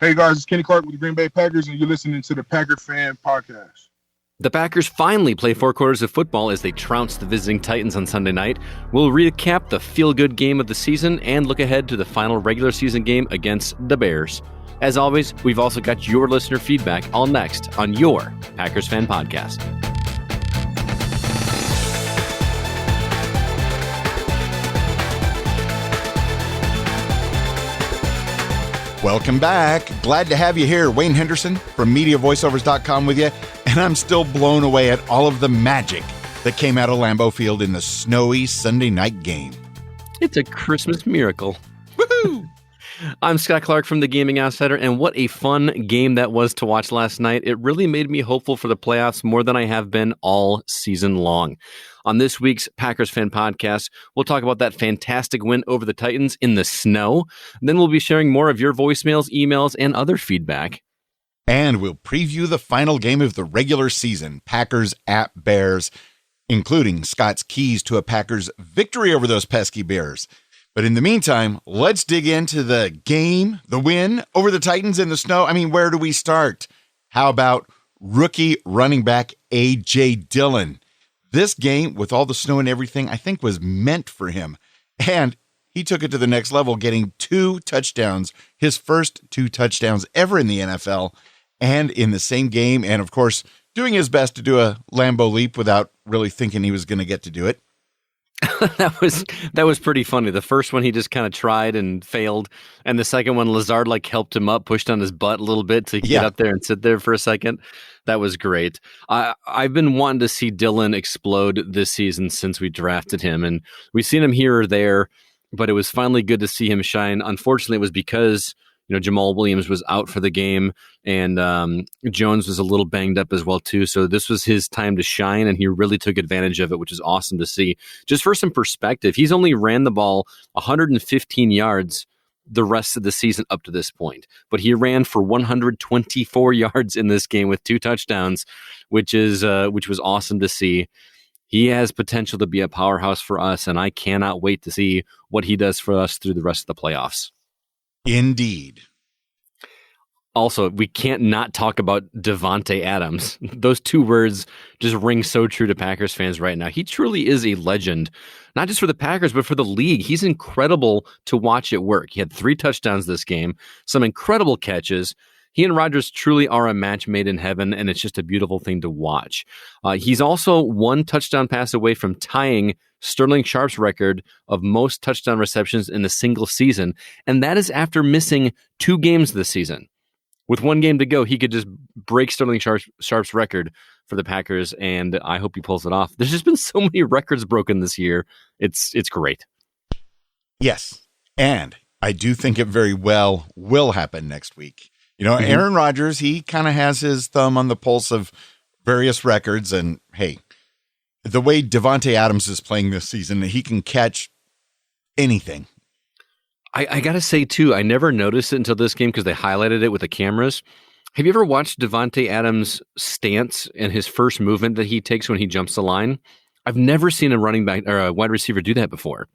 Hey guys, it's Kenny Clark with the Green Bay Packers, and you're listening to the Packer Fan Podcast. The Packers finally play 4 quarters of football as they trounce the visiting Titans on Sunday night. We'll recap the feel-good game of the season and look ahead to the final regular season game against the Bears. As always, we've also got your listener feedback all next on your Packers Fan Podcast. Welcome back. Glad to have you here. Wayne Henderson from MediaVoiceovers.com with you. And I'm still blown away at all of the magic that came out of Lambeau Field in the snowy Sunday night game. It's a Christmas miracle. Woohoo! I'm Scott Clark from The Gaming Outsider, and what a fun game that was to watch last night. It really made me hopeful for the playoffs more than I have been all season long. On this week's Packers Fan Podcast, we'll talk about that fantastic win over the Titans in the snow. Then we'll be sharing more of your voicemails, emails, and other feedback. And we'll preview the final game of the regular season, Packers at Bears, including Scott's keys to a Packers victory over those pesky Bears. But in the meantime, let's dig into the game, the win over the Titans in the snow. I mean, where do we start? How about rookie running back A.J. Dillon? This game, with all the snow and everything, I think was meant for him. And he took it to the next level, getting 2 touchdowns, his first 2 touchdowns ever in the NFL, and in the same game. And, of course, doing his best to do a Lambeau leap without really thinking he was going to get to do it. That was pretty funny. The first one he just kind of tried and failed, and the second one Lazard helped him up, pushed on his butt a little bit to get up there and sit there for a second. That was great. I've been wanting to see Dillon explode this season since we drafted him, and we've seen him here or there, but it was finally good to see him shine. Unfortunately, it was because Jamal Williams was out for the game, and Jones was a little banged up as well, too. So this was his time to shine, and he really took advantage of it, which is awesome to see. Just for some perspective, he's only ran the ball 115 yards the rest of the season up to this point. But he ran for 124 yards in this game with 2 touchdowns, which was awesome to see. He has potential to be a powerhouse for us, and I cannot wait to see what he does for us through the rest of the playoffs. Indeed. Also, we can't not talk about Davante Adams. Those 2 words just ring so true to Packers fans right now. He truly is a legend, not just for the Packers, but for the league. He's incredible to watch at work. He had 3 touchdowns this game, some incredible catches. He and Rodgers truly are a match made in heaven, and it's just a beautiful thing to watch. He's also 1 touchdown pass away from tying Sterling Sharp's record of most touchdown receptions in a single season, and that is after missing 2 games this season. With 1 game to go, he could just break Sterling Sharp's record for the Packers, and I hope he pulls it off. There's just been so many records broken this year. It's great. Yes, and I do think it very well will happen next week. Aaron Rodgers, he kind of has his thumb on the pulse of various records, and hey, the way Davante Adams is playing this season, he can catch anything. I got to say, too, I never noticed it until this game because they highlighted it with the cameras. Have you ever watched Davante Adams' stance and his first movement that he takes when he jumps the line? I've never seen a running back or a wide receiver do that before,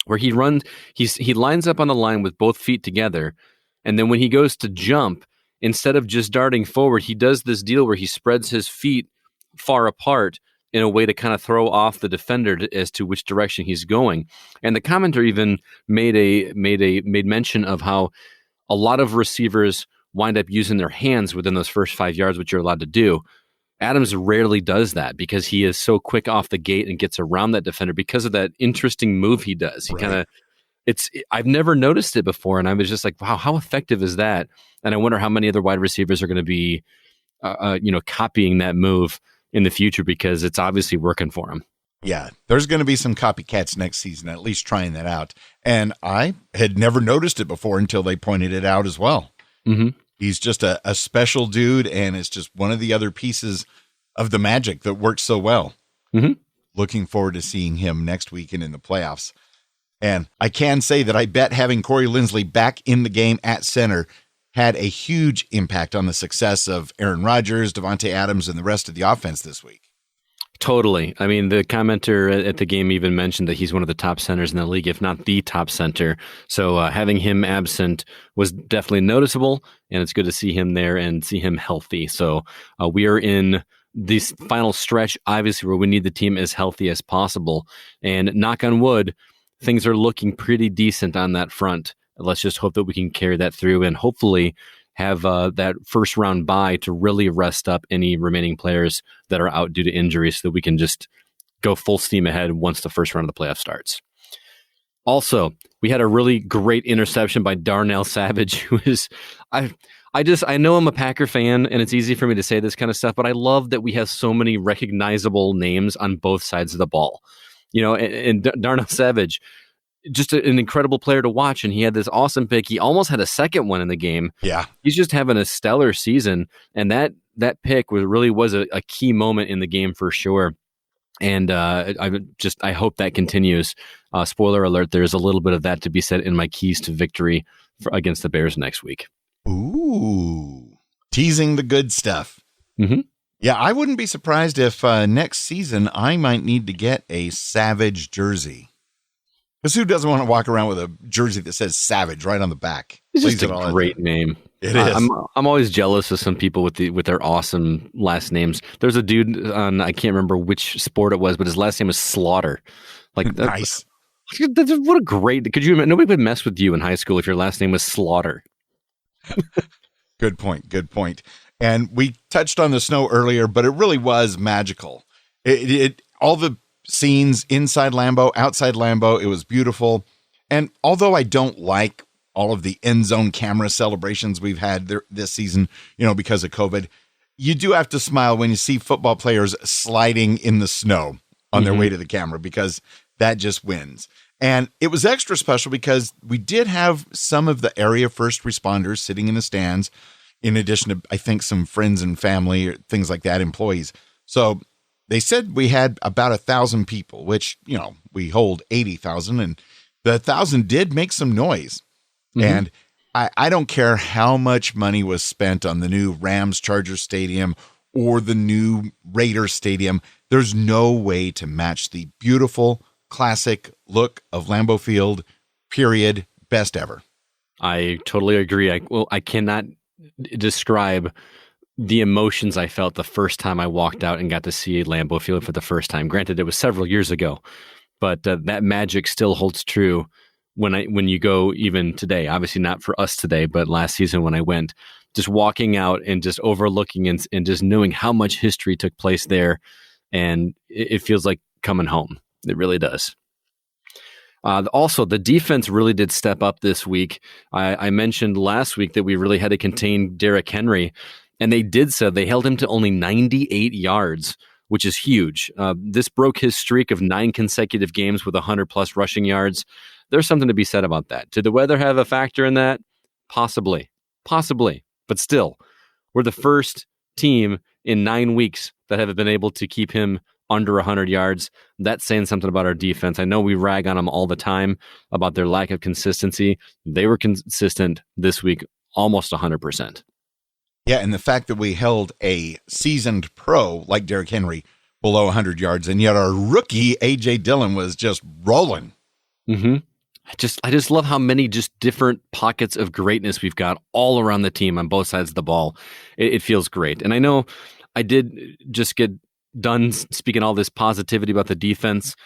where he lines up on the line with both feet together, and then when he goes to jump, instead of just darting forward, he does this deal where he spreads his feet far apart in a way to kind of throw off the defender as to which direction he's going. And the commenter even made mention of how a lot of receivers wind up using their hands within those first 5 yards, which you're allowed to do. Adams rarely does that because he is so quick off the gate and gets around that defender because of that interesting move he does. He I've never noticed it before, and I was just like, wow, how effective is that? And I wonder how many other wide receivers are going to be, copying that move in the future because it's obviously working for him. Yeah, there's going to be some copycats next season, at least trying that out. And I had never noticed it before until they pointed it out as well. Mm-hmm. He's just a special dude, and it's just one of the other pieces of the magic that works so well. Mm-hmm. Looking forward to seeing him next week and in the playoffs. And I can say that I bet having Corey Linsley back in the game at center had a huge impact on the success of Aaron Rodgers, Davante Adams, and the rest of the offense this week. Totally. I mean, the commenter at the game even mentioned that he's one of the top centers in the league, if not the top center. So having him absent was definitely noticeable, and it's good to see him there and see him healthy. So we are in this final stretch, obviously, where we need the team as healthy as possible. And knock on wood, things are looking pretty decent on that front. Let's just hope that we can carry that through and hopefully have that first round bye to really rest up any remaining players that are out due to injuries so that we can just go full steam ahead once the first round of the playoff starts. Also, we had a really great interception by Darnell Savage, who is, I know I'm a Packer fan and it's easy for me to say this kind of stuff, but I love that we have so many recognizable names on both sides of the ball. You know, and Darnell Savage, just an incredible player to watch, and he had this awesome pick. He almost had a second one in the game. Yeah. He's just having a stellar season, and that pick was a key moment in the game for sure. And I hope that continues. Spoiler alert, there's a little bit of that to be said in my keys to victory against the Bears next week. Ooh, teasing the good stuff. Mm-hmm. Yeah, I wouldn't be surprised if next season I might need to get a Savage jersey. Because who doesn't want to walk around with a jersey that says Savage right on the back? It's just a great name. It is. I'm always jealous of some people with their awesome last names. There's a dude on, I can't remember which sport it was, but his last name was Slaughter. Like nice. What a great. Nobody would mess with you in high school if your last name was Slaughter. Good point. And we touched on the snow earlier, but it really was magical. It all the scenes inside Lambeau, outside Lambeau, it was beautiful. And although I don't like all of the end zone camera celebrations we've had this season, because of COVID, you do have to smile when you see football players sliding in the snow on their way to the camera, because that just wins. And it was extra special because we did have some of the area first responders sitting in the stands, in addition to, I think, some friends and family or things like that, employees. So they said we had about 1,000 people, which, we hold 80,000, and the 1,000 did make some noise. And I don't care how much money was spent on the new Rams Chargers Stadium or the new Raiders Stadium. There's no way to match the beautiful, classic look of Lambeau Field, period. Best ever. I totally agree. I cannot describe the emotions I felt the first time I walked out and got to see Lambeau Field for the first time. Granted, it was several years ago, but that magic still holds true when you go even today. Obviously not for us today, but last season when I went, just walking out and just overlooking and just knowing how much history took place there, and it feels like coming home. It really does. Also, the defense really did step up this week. I mentioned last week that we really had to contain Derrick Henry, and they did so. They held him to only 98 yards, which is huge. This broke his streak of 9 consecutive games with 100-plus rushing yards. There's something to be said about that. Did the weather have a factor in that? Possibly. But still, we're the first team in 9 weeks that have been able to keep him under 100 yards. That's saying something about our defense. I know we rag on them all the time about their lack of consistency. They were consistent this week, almost 100%. Yeah, and the fact that we held a seasoned pro like Derrick Henry below 100 yards, and yet our rookie, A.J. Dillon, was just rolling. Mm-hmm. I just love how many just different pockets of greatness we've got all around the team on both sides of the ball. It feels great. And I know I did just get done speaking all this positivity about the defense.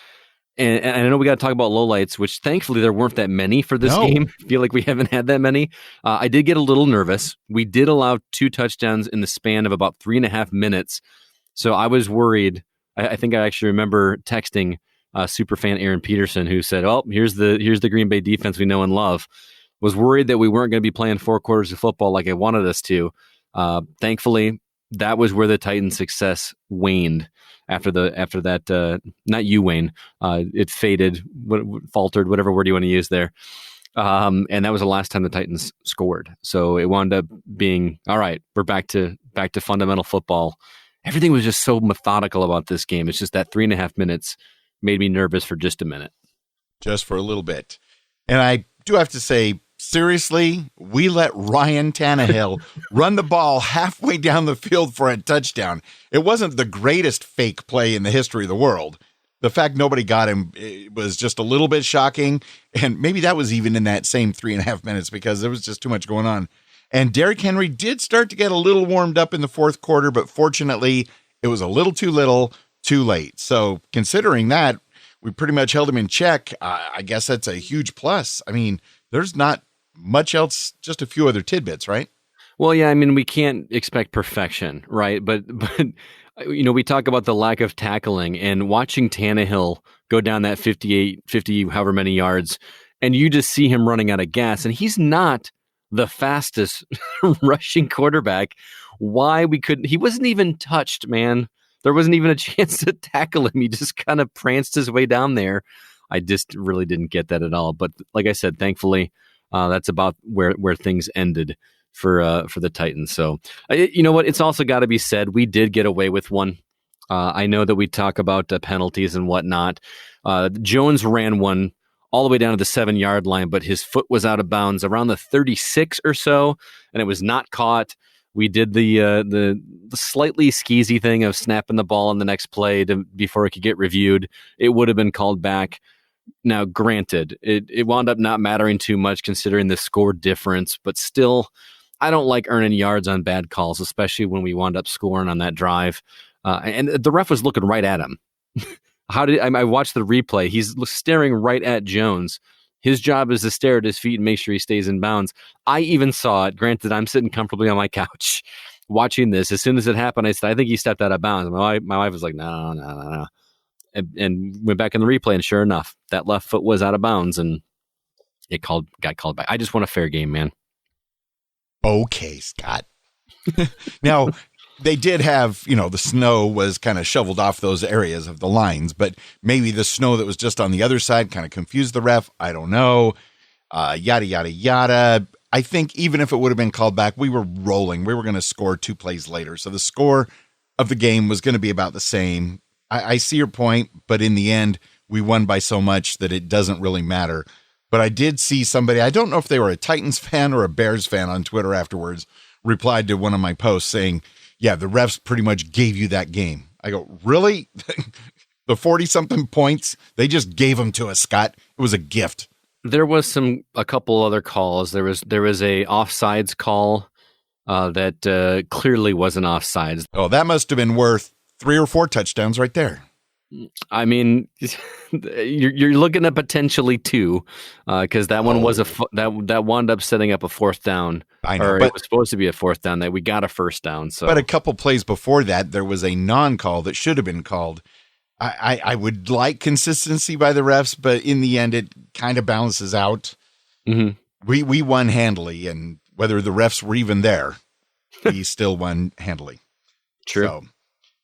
And I know we got to talk about lowlights, which thankfully there weren't that many for this game. I feel like we haven't had that many. I did get a little nervous. We did allow 2 touchdowns in the span of about 3.5 minutes. So I was worried. I think I actually remember texting superfan Aaron Peterson, who said, "Oh, here's the Green Bay defense we know and love." Was worried that we weren't going to be playing 4 quarters of football like I wanted us to. Thankfully, that was where the Titans' success waned after that. Not you, Wayne. It faded, faltered, whatever word you want to use there. And that was the last time the Titans scored. So it wound up being, all right, we're back to fundamental football. Everything was just so methodical about this game. It's just that 3.5 minutes made me nervous for just a minute. Just for a little bit. And I do have to say, seriously, we let Ryan Tannehill run the ball halfway down the field for a touchdown. It wasn't the greatest fake play in the history of the world. The fact nobody got him, it was just a little bit shocking. And maybe that was even in that same 3.5 minutes because there was just too much going on. And Derrick Henry did start to get a little warmed up in the fourth quarter, but fortunately, it was a little, too late. So considering that, we pretty much held him in check. I guess that's a huge plus. I mean, there's not much else, just a few other tidbits, right? Well, yeah, I mean, we can't expect perfection, right? But we talk about the lack of tackling and watching Tannehill go down that 50, however many yards, and you just see him running out of gas, and he's not the fastest rushing quarterback. Why we couldn't? He wasn't even touched, man. There wasn't even a chance to tackle him. He just kind of pranced his way down there. I just really didn't get that at all. But like I said, thankfully, that's about where things ended for the Titans. So, you know what? It's also got to be said, we did get away with one. I know that we talk about penalties and whatnot. Jones ran one all the way down to the 7-yard line, but his foot was out of bounds around the 36 or so, and it was not caught. We did the slightly skeezy thing of snapping the ball on the next play before it could get reviewed. It would have been called back. Now, granted, it wound up not mattering too much considering the score difference, but still, I don't like earning yards on bad calls, especially when we wound up scoring on that drive. And the ref was looking right at him. I watched the replay. He's staring right at Jones. His job is to stare at his feet and make sure he stays in bounds. I even saw it. Granted, I'm sitting comfortably on my couch watching this. As soon as it happened, I said, I think he stepped out of bounds. My wife was like, no. And went back in the replay, and sure enough, that left foot was out of bounds, and it got called back. I just want a fair game, man. Okay, Scott. Now, they did have, the snow was kind of shoveled off those areas of the lines, but maybe the snow that was just on the other side kind of confused the ref. I don't know. Yada, yada, yada. I think even if it would have been called back, we were rolling. We were going to score 2 plays later. So the score of the game was going to be about the same. I see your point, but in the end, we won by so much that it doesn't really matter. But I did see somebody, I don't know if they were a Titans fan or a Bears fan on Twitter afterwards, replied to one of my posts saying, yeah, the refs pretty much gave you that game. I go, really? The 40-something points, they just gave them to us, Scott. It was a gift. There was a couple other calls. There was a offsides call that clearly wasn't offsides. Oh, that must have been worth 3 or 4 touchdowns right there. I mean, you're looking at potentially 2 because that one was that wound up setting up a 4th down. I know, or but it was supposed to be a 4th down. That we got a 1st down. So, but a couple plays before that, there was a non-call that should have been called. I would like consistency by the refs, but in the end, it kind of balances out. Mm-hmm. We won handily, and whether the refs were even there, we still won handily. True. So,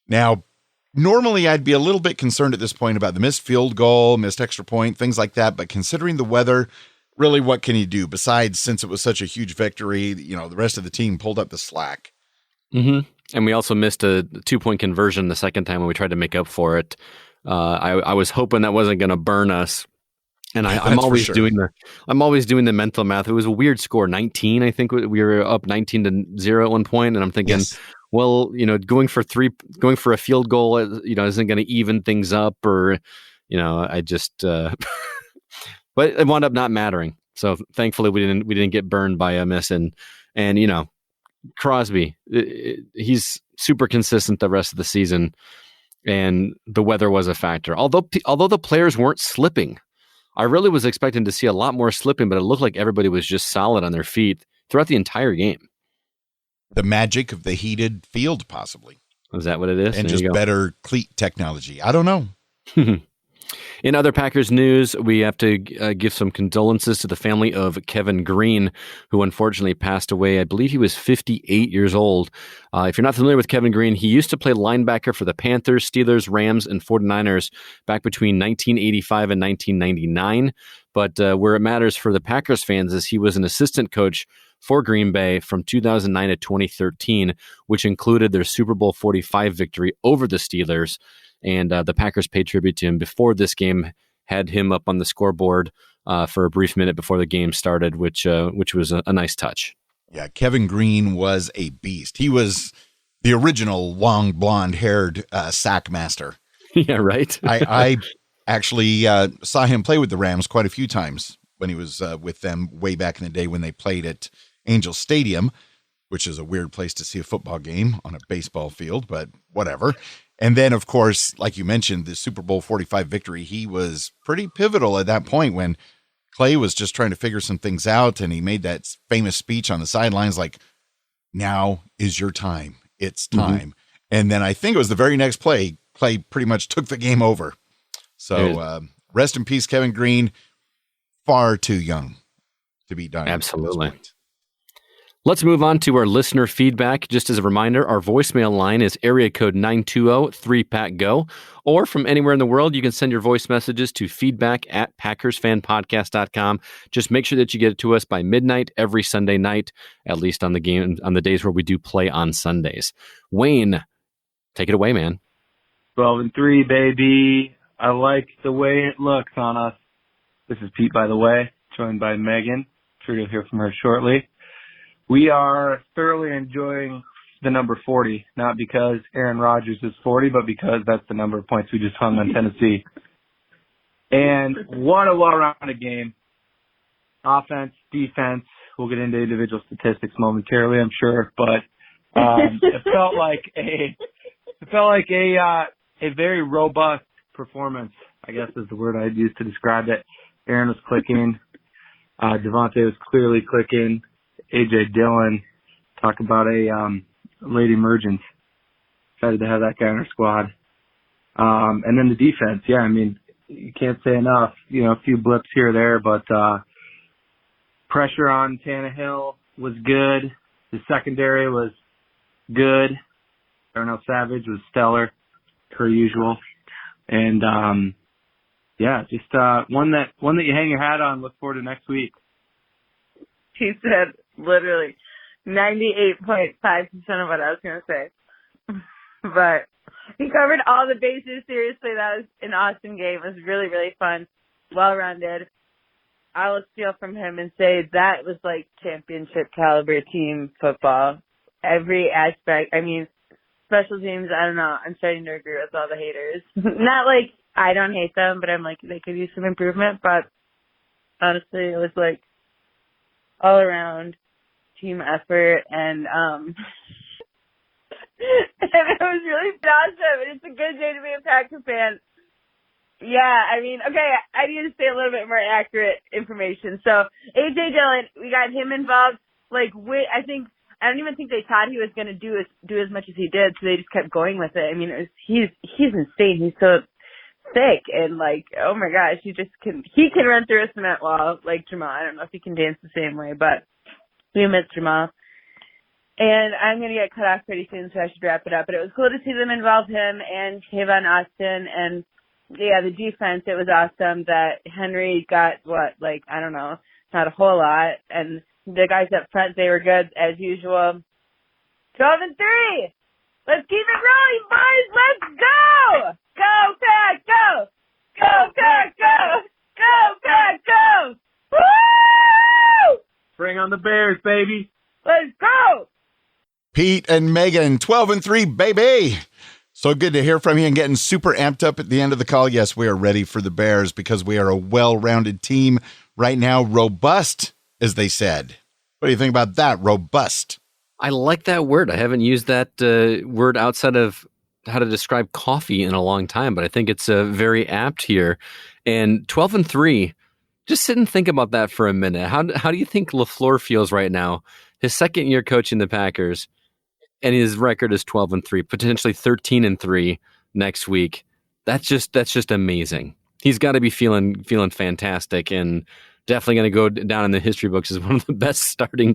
now, normally I'd be a little bit concerned at this point about the missed field goal, missed extra point, things like that. But considering the weather, really, what can you do? Besides, since it was such a huge victory, the rest of the team pulled up the slack. Mm-hmm. And we also missed a 2-point conversion the second time when we tried to make up for it. I was hoping that wasn't going to burn us. And I'm always doing the mental math. It was a weird score, 19. I think we were up 19-0 at one point, and I'm thinking, yes. Well, going for a field goal, isn't going to even things up, or, I just. But it wound up not mattering. So thankfully, we didn't get burned by a miss, and Crosby, he's super consistent the rest of the season, and the weather was a factor. Although the players weren't slipping. I really was expecting to see a lot more slipping, but it looked like everybody was just solid on their feet throughout the entire game. The magic of the heated field, possibly. Is that what it is? And just better cleat technology. I don't know. In other Packers news, we have to give some condolences to the family of Kevin Green, who unfortunately passed away. I believe he was 58 years old. If you're not familiar with Kevin Green, he used to play linebacker for the Panthers, Steelers, Rams, and 49ers back between 1985 and 1999. But where it matters for the Packers fans is he was an assistant coach for Green Bay from 2009 to 2013, which included their Super Bowl 45 victory over the Steelers. And the Packers paid tribute to him before this game, had him up on the scoreboard for a brief minute before the game started, which was a nice touch. Yeah, Kevin Green was a beast. He was the original long blonde-haired sack master. Yeah, right. I actually saw him play with the Rams quite a few times when he was with them way back in the day when they played at Angel Stadium, which is a weird place to see a football game on a baseball field, but whatever. And then, of course, like you mentioned, the Super Bowl 45 victory, he was pretty pivotal at that point when Clay was just trying to figure some things out, and he made that famous speech on the sidelines like, now is your time. It's time. Mm-hmm. And then I think it was the very next play, Clay pretty much took the game over. So rest in peace, Kevin Green. Far too young to be done. Absolutely. Let's move on to our listener feedback. Just as a reminder, our voicemail line is area code 920-3PACK-GO. Or from anywhere in the world, you can send your voice messages to feedback@PackersFanPodcast.com. Just make sure that you get it to us by midnight every Sunday night, at least on the days where we do play on Sundays. Wayne, take it away, man. 12-3, baby. I like the way it looks on us. This is Pete, by the way, joined by Megan. Sure you'll hear from her shortly. We are thoroughly enjoying the number 40, not because Aaron Rodgers is 40, but because that's the number of points we just hung on Tennessee. And what a well-rounded game. Offense, defense, we'll get into individual statistics momentarily, I'm sure, but it felt like a very robust performance, I guess is the word I'd use to describe it. Aaron was clicking. Devontae was clearly clicking. A.J. Dillon, talk about a late emergence. Excited to have that guy on our squad. And then the defense, yeah, I mean, you can't say enough. You know, a few blips here or there, but pressure on Tannehill was good. The secondary was good. Darnell Savage was stellar, per usual. And just one that you hang your hat on. Look forward to next week. He said literally 98.5% of what I was going to say. But he covered all the bases. Seriously, that was an awesome game. It was really, really fun. Well-rounded. I will steal from him and say that was like championship caliber team football. Every aspect. I mean, special teams, I don't know. I'm starting to agree with all the haters. Not like I don't hate them, but I'm like, they could use some improvement. But honestly, it was like all around team effort, and it was really awesome. And it's a good day to be a Packer fan. Yeah, I mean, okay, I need to say a little bit more accurate information. So A.J. Dillon, we got him involved. I don't even think they thought he was going to do as much as he did, so they just kept going with it. I mean, he's insane. He's so thick, and oh my gosh, he can run through a cement wall like Jamal. I don't know if he can dance the same way, but we miss Jamal. And I'm going to get cut off pretty soon, so I should wrap it up. But it was cool to see them involve him and Kayvon Austin. And yeah, the defense, it was awesome that Henry got I don't know, not a whole lot. And the guys up front, they were good as usual. 12-3. Let's keep it rolling, boys. Let's go. Go, Pack, go! Go, Pack, go! Go, Pack, go! Woo! Bring on the Bears, baby. Let's go! Pete and Megan, 12-3, baby. So good to hear from you and getting super amped up at the end of the call. Yes, we are ready for the Bears because we are a well-rounded team right now. Robust, as they said. What do you think about that? Robust. I like that word. I haven't used that word outside of how to describe coffee in a long time, but I think it's very apt here. And 12-3, just sit and think about that for a minute. How do you think LaFleur feels right now? His second year coaching the Packers, and his record is 12-3, potentially 13-3 next week. That's just amazing. He's got to be feeling fantastic, and definitely going to go down in the history books as one of the best starting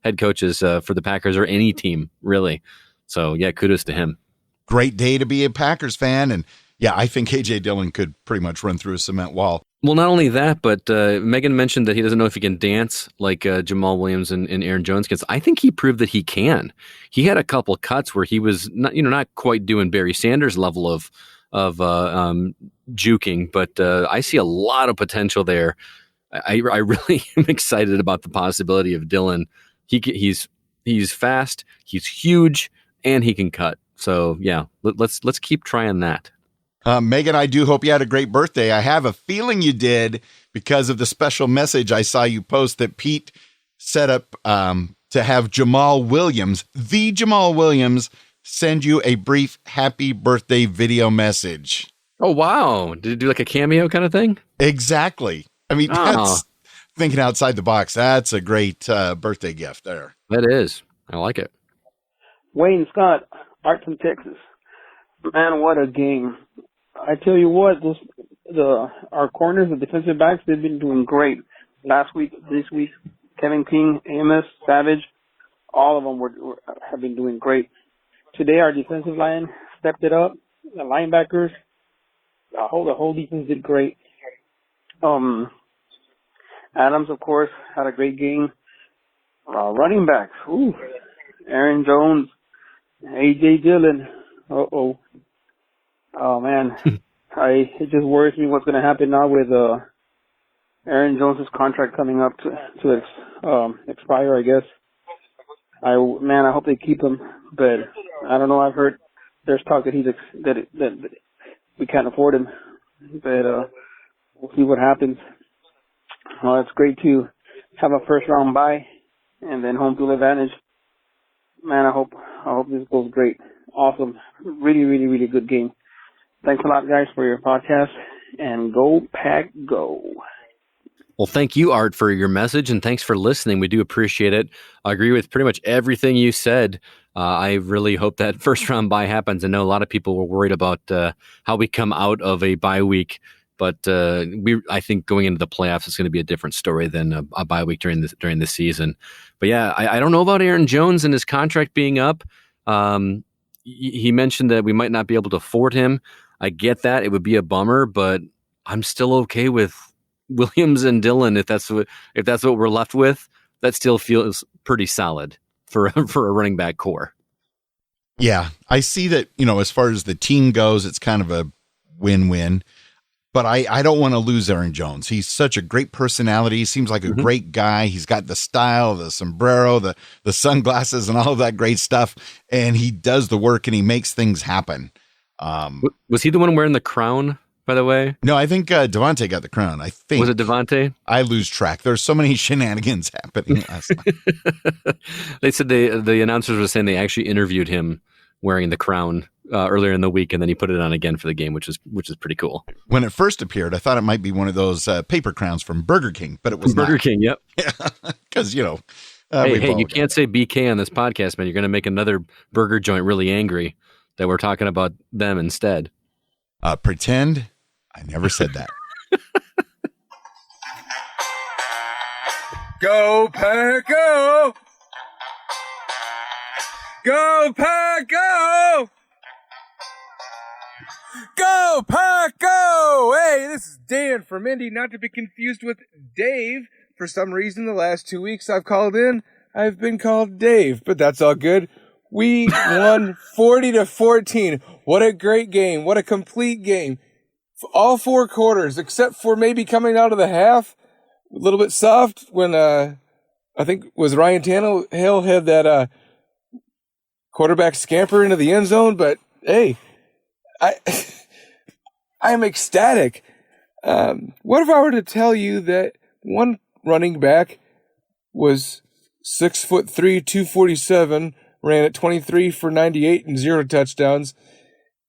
head coaches for the Packers or any team, really. So yeah, kudos to him. Great day to be a Packers fan. And yeah, I think A.J. Dillon could pretty much run through a cement wall. Well, not only that, but Megan mentioned that he doesn't know if he can dance like Jamal Williams and Aaron Jones can. I think he proved that he can. He had a couple cuts where he was not quite doing Barry Sanders level of juking, but I see a lot of potential there. I really am excited about the possibility of Dillon. He's fast, he's huge, and he can cut. So yeah, let's keep trying that. Megan, I do hope you had a great birthday. I have a feeling you did because of the special message I saw you post that Pete set up to have Jamal Williams, the Jamal Williams, send you a brief happy birthday video message. Oh, wow. Did it do like a cameo kind of thing? Exactly. I mean, that's thinking outside the box. That's a great birthday gift there. That is. I like it. Wayne Scott, Art from Texas. Man, what a game. I tell you what, our corners, the defensive backs, they've been doing great. Last week, this week, Kevin King, Amos, Savage, all of them have been doing great. Today, our defensive line stepped it up. The linebackers, the whole defense did great. Adams, of course, had a great game. Running backs, Aaron Jones, A.J. Dillon. Oh man, it just worries me what's going to happen now with Aaron Jones's contract coming up to expire. I guess. I hope they keep him, but I don't know. I've heard there's talk that that we can't afford him, but we'll see what happens. Well, it's great to have a first round bye and then home field advantage. Man, I hope this goes great. Awesome, really, really, really good game. Thanks a lot, guys, for your podcast, and go Pack Go. Well, thank you, Art, for your message, and thanks for listening. We do appreciate it. I agree with pretty much everything you said. I really hope that first round bye happens. I know a lot of people were worried about how we come out of a bye week, but I think going into the playoffs is going to be a different story than a bye week during the season. But yeah, I don't know about Aaron Jones and his contract being up. He mentioned that we might not be able to afford him. I get that. It would be a bummer, but I'm still okay with Williams and Dillon if that's what we're left with. That still feels pretty solid for a running back core. Yeah, I see that, as far as the team goes, it's kind of a win-win. But I don't want to lose Aaron Jones. He's such a great personality. He seems like a great guy. He's got the style, the sombrero, the sunglasses, and all of that great stuff. And he does the work and he makes things happen. Was he the one wearing the crown, by the way? No, I think Devontae got the crown. I think. Was it Devontae? I lose track. There's so many shenanigans happening last night. They said the announcers were saying they actually interviewed him wearing the crown earlier in the week, and then he put it on again for the game, which is pretty cool. When it first appeared, I thought it might be one of those paper crowns from Burger King, but it was Burger not. King. Yep. Because hey, you can't say BK on this podcast, man. You're going to make another burger joint really angry that we're talking about them instead. Pretend I never said that. Go Pack Go! Go Pack Go! Go Pack Go! Hey, this is Dan from Indy, not to be confused with Dave. For some reason, the last 2 weeks I've been called Dave, but that's all good. We won 40-14. What a great game. What a complete game. All four quarters, except for maybe coming out of the half, a little bit soft when I think was Ryan Tannehill had that quarterback scamper into the end zone, but hey, I'm ecstatic. What if I were to tell you that one running back was 6'3", 247, ran at 23 for 98 and 0 touchdowns,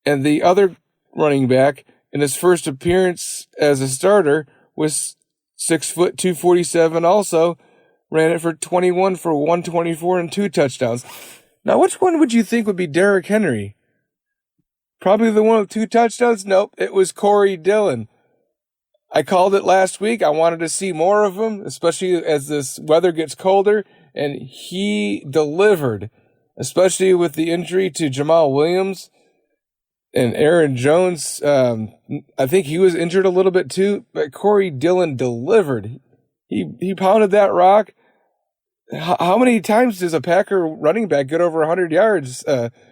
and the other running back in his first appearance as a starter was 6', 247 also, ran it for 21 for 124 and 2 touchdowns. Now, which one would you think would be Derrick Henry? Probably the one with 2 touchdowns? Nope, it was Corey Dillon. I called it last week. I wanted to see more of him, especially as this weather gets colder, and he delivered, especially with the injury to Jamal Williams and Aaron Jones. I think he was injured a little bit too, but Corey Dillon delivered. He pounded that rock. How many times does a Packer running back get over 100 yards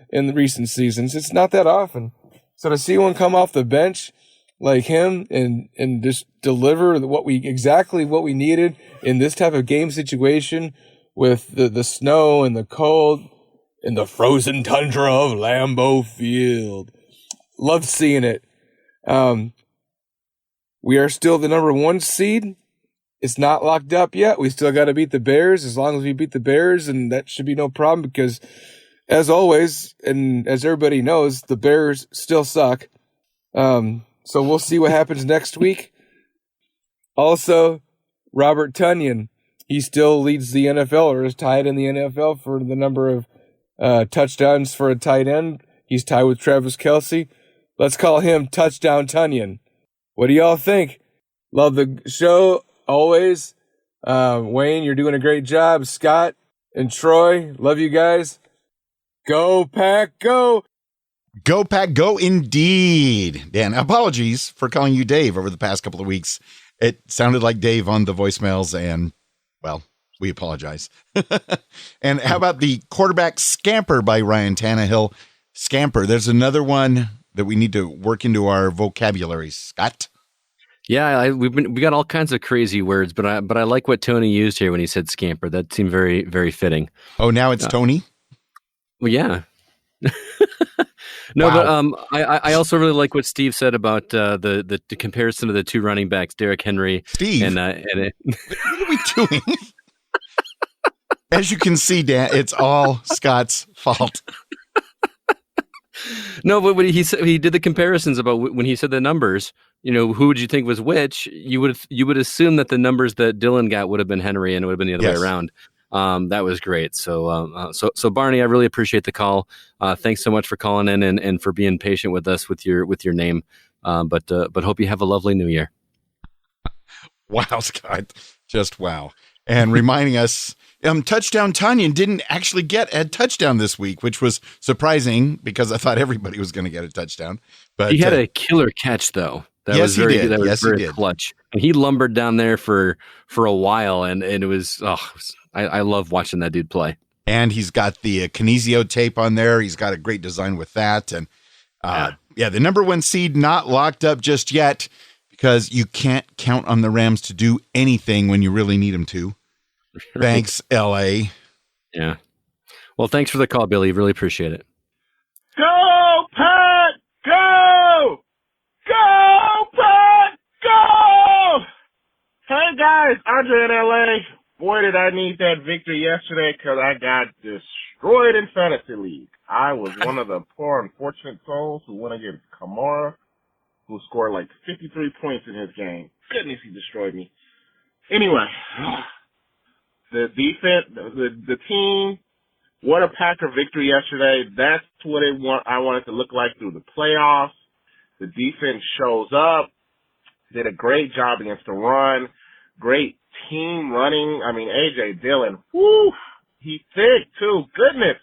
in the recent seasons? It's not that often. So to see one come off the bench like him and just deliver exactly what we needed in this type of game situation with the snow and the cold and the frozen tundra of Lambeau Field. Loved seeing it. We are still the number 1 seed. It's not locked up yet. We still got to beat the Bears. As long as we beat the Bears, and that should be no problem because, as always, and as everybody knows, the Bears still suck. So we'll see what happens next week. Also, Robert Tonyan, he still leads the NFL, or is tied in the NFL for the number of touchdowns for a tight end. He's tied with Travis Kelce. Let's call him Touchdown Tonyan. What do y'all think? Love the show, always. Wayne, you're doing a great job. Scott and Troy, love you guys. Go, Pack, go! Go, Pack, go indeed. Dan, apologies for calling you Dave over the past couple of weeks. It sounded like Dave on the voicemails, and, well, we apologize. And how about the quarterback scamper by Ryan Tannehill? Scamper. There's another one that we need to work into our vocabulary. Scott? Yeah, we got all kinds of crazy words, but I like what Tony used here when he said scamper. That seemed very, very fitting. Oh, now it's Tony? Well, yeah. No, Wow. but I also really like what Steve said about the comparison of the 2 running backs, Derrick Henry. Steve? And What are we doing? As you can see, Dan, it's all Scott's fault. No, but when he did the comparisons about when he said the numbers, who would you think was which? You would assume that the numbers that Dylan got would have been Henry, and it would have been the other way around. That was great. So Barney, I really appreciate the call. Thanks so much for calling in and for being patient with us with your name. But hope you have a lovely New Year. Wow, Scott, just wow. And reminding us, Touchdown Tonyan didn't actually get a touchdown this week, which was surprising because I thought everybody was going to get a touchdown. But he had a killer catch, though. That was very good. That was very clutch. And he lumbered down there for a while, and it was I love watching that dude play. And he's got the kinesio tape on there. He's got a great design with that. And the number 1 seed not locked up just yet because you can't count on the Rams to do anything when you really need them to. Right. Thanks, LA. Yeah. Well, thanks for the call, Billy. Really appreciate it. Go, Pat! Go! Go, Pat! Go! Hey, guys. Andre in LA. Boy, did I need that victory yesterday because I got destroyed in Fantasy League. I was one of the poor, unfortunate souls who went against Kamara, who scored like 53 points in his game. Goodness, he destroyed me. Anyway, the defense, the team, what a Packer victory yesterday. That's what I wanted to look like through the playoffs. The defense shows up, did a great job against the run, great team running. I mean, A.J. Dillon, whoo, he's thick too. Goodness.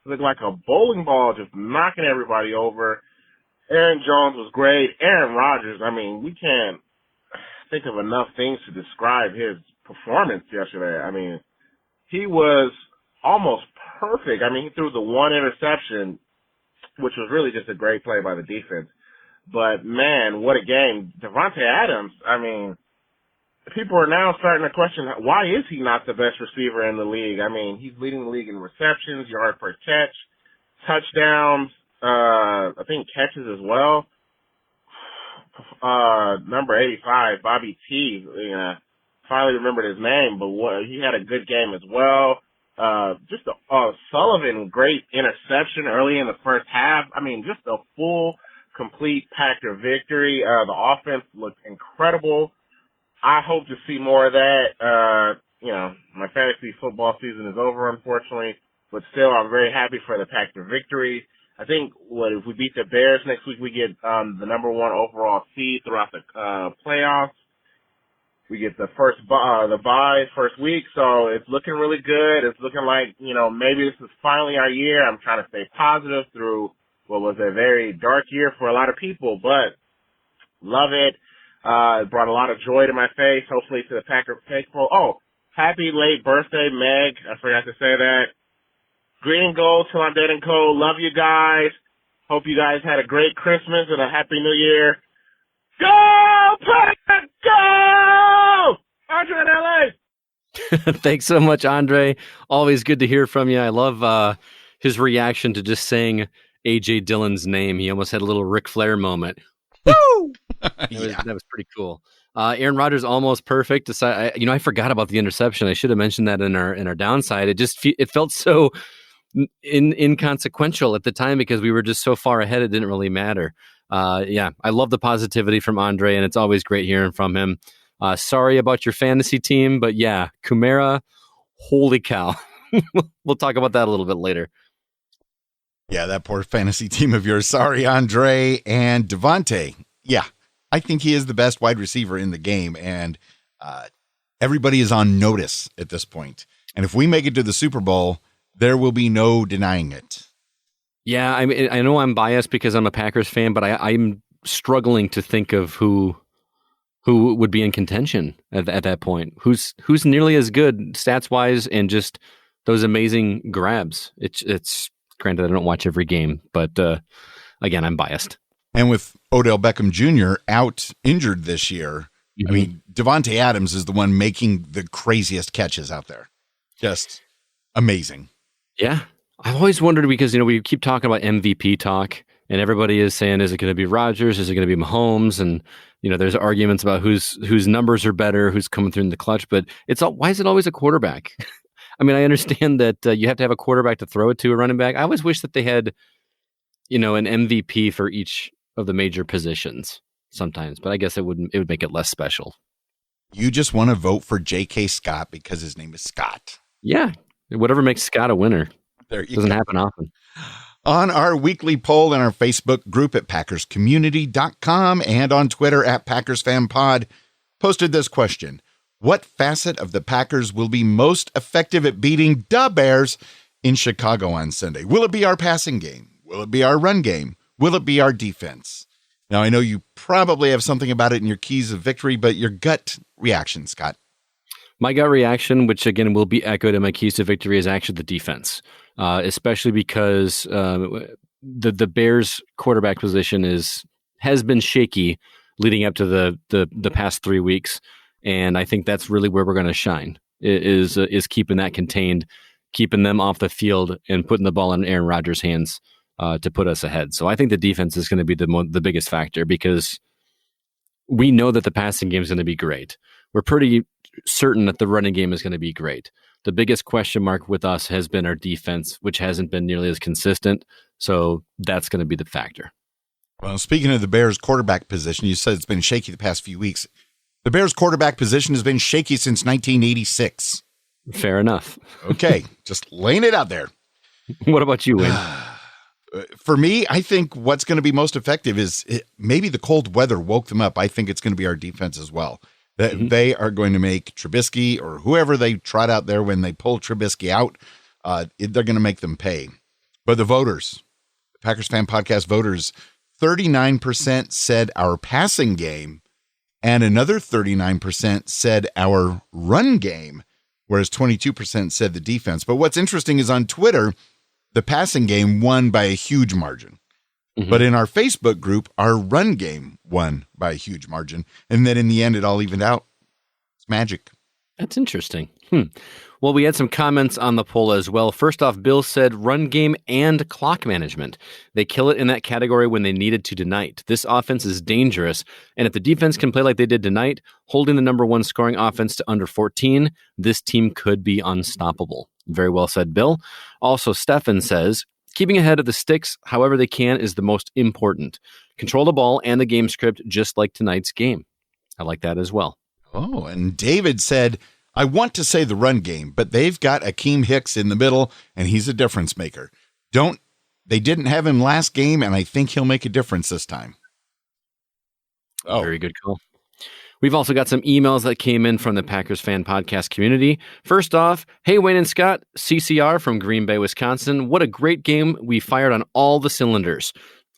Looked like a bowling ball just knocking everybody over. Aaron Jones was great. Aaron Rodgers, I mean, we can't think of enough things to describe his performance yesterday. I mean, he was almost perfect. I mean, he threw the one interception, which was really just a great play by the defense. But, man, what a game. Davante Adams, I mean, people are now starting to question, why is he not the best receiver in the league? I mean, he's leading the league in receptions, yard per catch, touchdowns, I think catches as well. Number 85, Bobby T, finally remembered his name, but he had a good game as well. Just Sullivan, great interception early in the first half. I mean, just a full, complete Packer victory. The offense looked incredible. I hope to see more of that. My fantasy football season is over, unfortunately, but still, I'm very happy for the Packer victory. I think if we beat the Bears next week, we get the number 1 overall seed throughout the playoffs. We get the bye first week, so it's looking really good. It's looking like, maybe this is finally our year. I'm trying to stay positive through what was a very dark year for a lot of people, but love it. It brought a lot of joy to my face, hopefully to the Packer faithful. Oh, happy late birthday, Meg. I forgot to say that. Green and gold till I'm dead and cold. Love you guys. Hope you guys had a great Christmas and a Happy New Year. Go, Pack, go! Andre in LA. Thanks so much, Andre. Always good to hear from you. I love his reaction to just saying A.J. Dillon's name. He almost had a little Ric Flair moment. Woo! That was pretty cool. Aaron Rodgers almost perfect. I forgot about the interception. I should have mentioned that in our downside. It felt so inconsequential at the time because we were just so far ahead. It didn't really matter. I love the positivity from Andre, and it's always great hearing from him. Sorry about your fantasy team, but yeah, Kamara, holy cow. We'll talk about that a little bit later. Yeah, that poor fantasy team of yours. Sorry, Andre and Devontae. Yeah, I think he is the best wide receiver in the game, and everybody is on notice at this point. And if we make it to the Super Bowl, there will be no denying it. Yeah, I mean, I know I'm biased because I'm a Packers fan, but I'm struggling to think of who would be in contention at that point. Who's nearly as good stats wise and just those amazing grabs. It's granted I don't watch every game, but again, I'm biased. And with Odell Beckham Jr. out injured this year, I mean, Davante Adams is the one making the craziest catches out there. Just amazing. Yeah. I've always wondered because, we keep talking about MVP talk and everybody is saying, is it going to be Rodgers? Is it going to be Mahomes? And, there's arguments about whose numbers are better, who's coming through in the clutch, but why is it always a quarterback? I mean, I understand that you have to have a quarterback to throw it to a running back. I always wish that they had, an MVP for each of the major positions sometimes, but I guess it would make it less special. You just want to vote for J.K. Scott because his name is Scott. Yeah. Whatever makes Scott a winner. Doesn't happen often. On our weekly poll in our Facebook group at PackersCommunity.com and on Twitter at Packers Fan Pod, posted this question. What facet of the Packers will be most effective at beating the Bears in Chicago on Sunday? Will it be our passing game? Will it be our run game? Will it be our defense? Now, I know you probably have something about it in your keys of victory, but your gut reaction, Scott. My gut reaction, which again will be echoed in my keys to victory, is actually the defense, especially because the Bears quarterback position has been shaky leading up to the past 3 weeks, and I think that's really where we're going to shine. Is keeping that contained, keeping them off the field, and putting the ball in Aaron Rodgers' hands to put us ahead. So I think the defense is going to be the biggest factor because we know that the passing game is going to be great. We're pretty certain that the running game is going to be great. The biggest question mark with us has been our defense, which hasn't been nearly as consistent. So that's going to be the factor. Well, speaking of the Bears quarterback position, you said it's been shaky the past few weeks. The Bears quarterback position has been shaky since 1986. Fair enough. Okay, just laying it out there. What about you, Wayne? For me, I think what's going to be most effective is maybe the cold weather woke them up. I think it's going to be our defense as well. That they are going to make Trubisky or whoever they trot out there when they pull Trubisky out, they're going to make them pay. But the voters, the Packers Fan Podcast voters, 39% said our passing game and another 39% said our run game, whereas 22% said the defense. But what's interesting is on Twitter, the passing game won by a huge margin. But in our Facebook group, our run game won by a huge margin. And then in the end, it all evened out. It's magic. That's interesting. Well, we had some comments on the poll as well. First off, Bill said run game and clock management. They kill it in that category when they needed to tonight. This offense is dangerous. And if the defense can play like they did tonight, holding the number one scoring offense to under 14, this team could be unstoppable. Very well said, Bill. Also, Stefan says, keeping ahead of the sticks however they can is the most important. Control the ball and the game script just like tonight's game. I like that as well. Oh, and David said, I want to say the run game, but they've got Akeem Hicks in the middle, and he's a difference maker. They didn't have him last game, and I think he'll make a difference this time. Oh, very good call. We've also got some emails that came in from the Packers Fan Podcast community. First off, hey, Wayne and Scott, CCR from Green Bay, Wisconsin. What a great game. We fired on all the cylinders.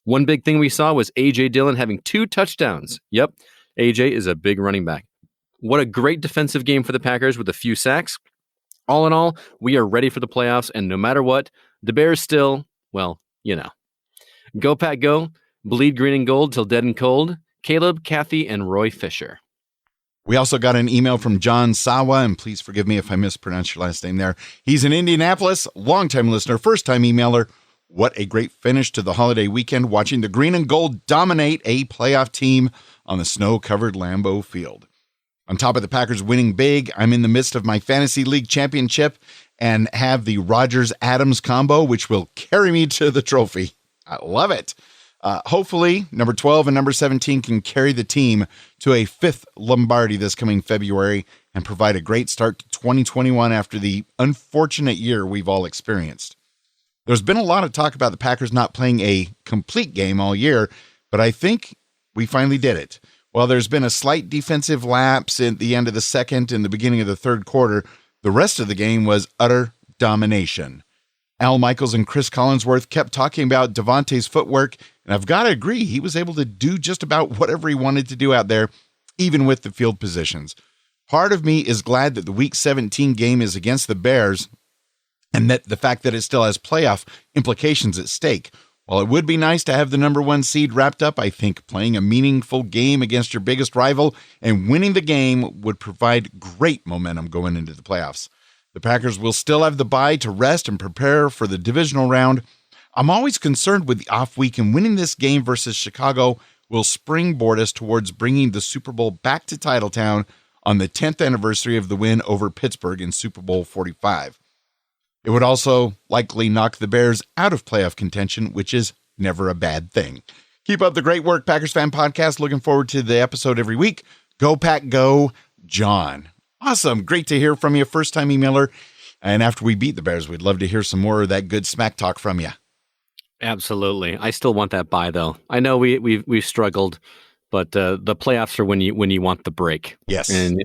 One big thing we saw was A.J. Dillon having 2 touchdowns. Yep, A.J. is a big running back. What a great defensive game for the Packers with a few sacks. All in all, we are ready for the playoffs, and no matter what, the Bears still, well, you know. Go Pack Go, bleed green and gold till dead and cold. Caleb, Kathy, and Roy Fisher. We also got an email from John Sawa, and please forgive me if I mispronounced your last name there. He's in Indianapolis, longtime listener, first-time emailer. What a great finish to the holiday weekend, watching the green and gold dominate a playoff team on the snow-covered Lambeau Field. On top of the Packers winning big, I'm in the midst of my fantasy league championship and have the Rodgers-Adams combo, which will carry me to the trophy. I love it. Hopefully, number 12 and number 17 can carry the team to a 5th Lombardi this coming February and provide a great start to 2021 after the unfortunate year we've all experienced. There's been a lot of talk about the Packers not playing a complete game all year, but I think we finally did it. While there's been a slight defensive lapse at the end of the second and the beginning of the third quarter, the rest of the game was utter domination. Al Michaels and Chris Collinsworth kept talking about Devontae's footwork, and I've got to agree, he was able to do just about whatever he wanted to do out there, even with the field positions. Part of me is glad that the Week 17 game is against the Bears, and that the fact that it still has playoff implications at stake. While it would be nice to have the number 1 seed wrapped up, I think playing a meaningful game against your biggest rival and winning the game would provide great momentum going into the playoffs. The Packers will still have the bye to rest and prepare for the divisional round. I'm always concerned with the off week, and winning this game versus Chicago will springboard us towards bringing the Super Bowl back to Titletown on the 10th anniversary of the win over Pittsburgh in Super Bowl 45. It would also likely knock the Bears out of playoff contention, which is never a bad thing. Keep up the great work, Packers Fan Podcast. Looking forward to the episode every week. Go Pack Go, John. Awesome. Great to hear from you, first-time emailer. And after we beat the Bears, we'd love to hear some more of that good smack talk from you. Absolutely. I still want that bye, though. I know we've struggled, but the playoffs are when you want the break. Yes. And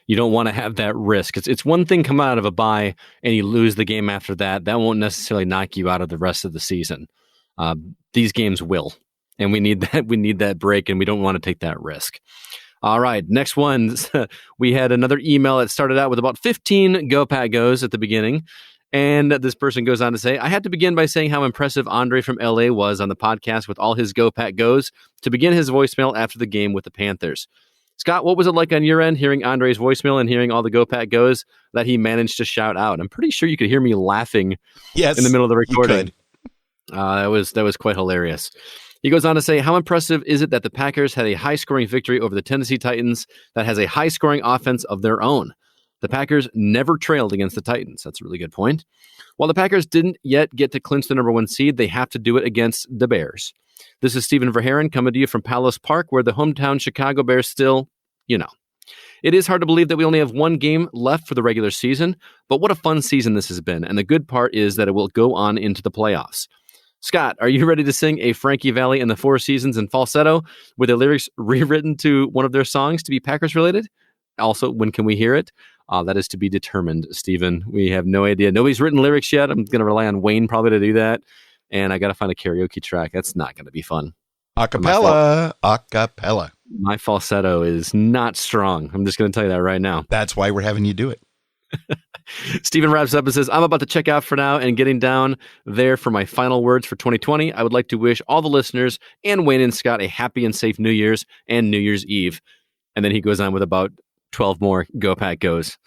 you don't want to have that risk. It's one thing come out of a bye and you lose the game after that. That won't necessarily knock you out of the rest of the season. These games will, and we need that. We need that break, and we don't want to take that risk. All right, next one. We had another email that started out with about 15 Go Pack Goes at the beginning. And this person goes on to say, I had to begin by saying how impressive Andre from LA was on the podcast with all his Go Pack Goes to begin his voicemail after the game with the Panthers. Scott, what was it like on your end hearing Andre's voicemail and hearing all the Go Pack Goes that he managed to shout out? I'm pretty sure you could hear me laughing in the middle of the recording. That was quite hilarious. He goes on to say, how impressive is it that the Packers had a high-scoring victory over the Tennessee Titans that has a high-scoring offense of their own? The Packers never trailed against the Titans. That's a really good point. While the Packers didn't yet get to clinch the number 1 seed, they have to do it against the Bears. This is Stephen Verheeren coming to you from Palace Park, where the hometown Chicago Bears still, It is hard to believe that we only have one game left for the regular season, but what a fun season this has been. And the good part is that it will go on into the playoffs. Scott, are you ready to sing a Frankie Valli and the Four Seasons in falsetto with the lyrics rewritten to one of their songs to be Packers related? Also, when can we hear it? That is to be determined, Stephen. We have no idea. Nobody's written lyrics yet. I'm going to rely on Wayne probably to do that. And I got to find a karaoke track. That's not going to be fun. Acapella. My falsetto is not strong. I'm just going to tell you that right now. That's why we're having you do it. Stephen wraps up and says, I'm about to check out for now and getting down there for my final words for 2020. I would like to wish all the listeners and Wayne and Scott a happy and safe New Year's and New Year's Eve. And then he goes on with about 12 more Go Pack Goes.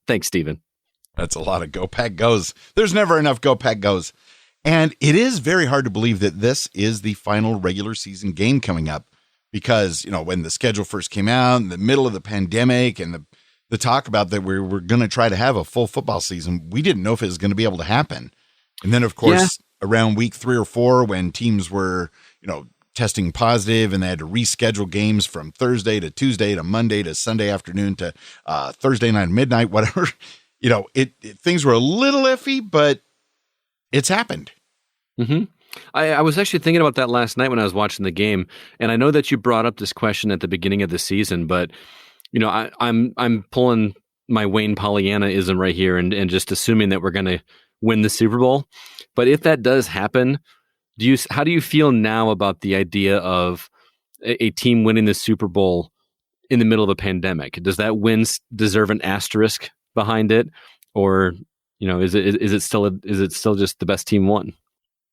Thanks, Stephen. That's a lot of Go Pack Goes. There's never enough Go Pack Goes. And it is very hard to believe that this is the final regular season game coming up because, when the schedule first came out in the middle of the pandemic and the talk about that we were going to try to have a full football season, we didn't know if it was going to be able to happen. And then, of course, around week 3 or 4, when teams were, testing positive and they had to reschedule games from Thursday to Tuesday to Monday to Sunday afternoon to Thursday night, midnight, whatever, things were a little iffy, but it's happened. Mm-hmm. I was actually thinking about that last night when I was watching the game. And I know that you brought up this question at the beginning of the season, but I'm pulling my Wayne Pollyanna-ism right here and just assuming that we're going to win the Super Bowl. But if that does happen, how do you feel now about the idea of a team winning the Super Bowl in the middle of a pandemic? Does that win deserve an asterisk behind it, or is it still just the best team won?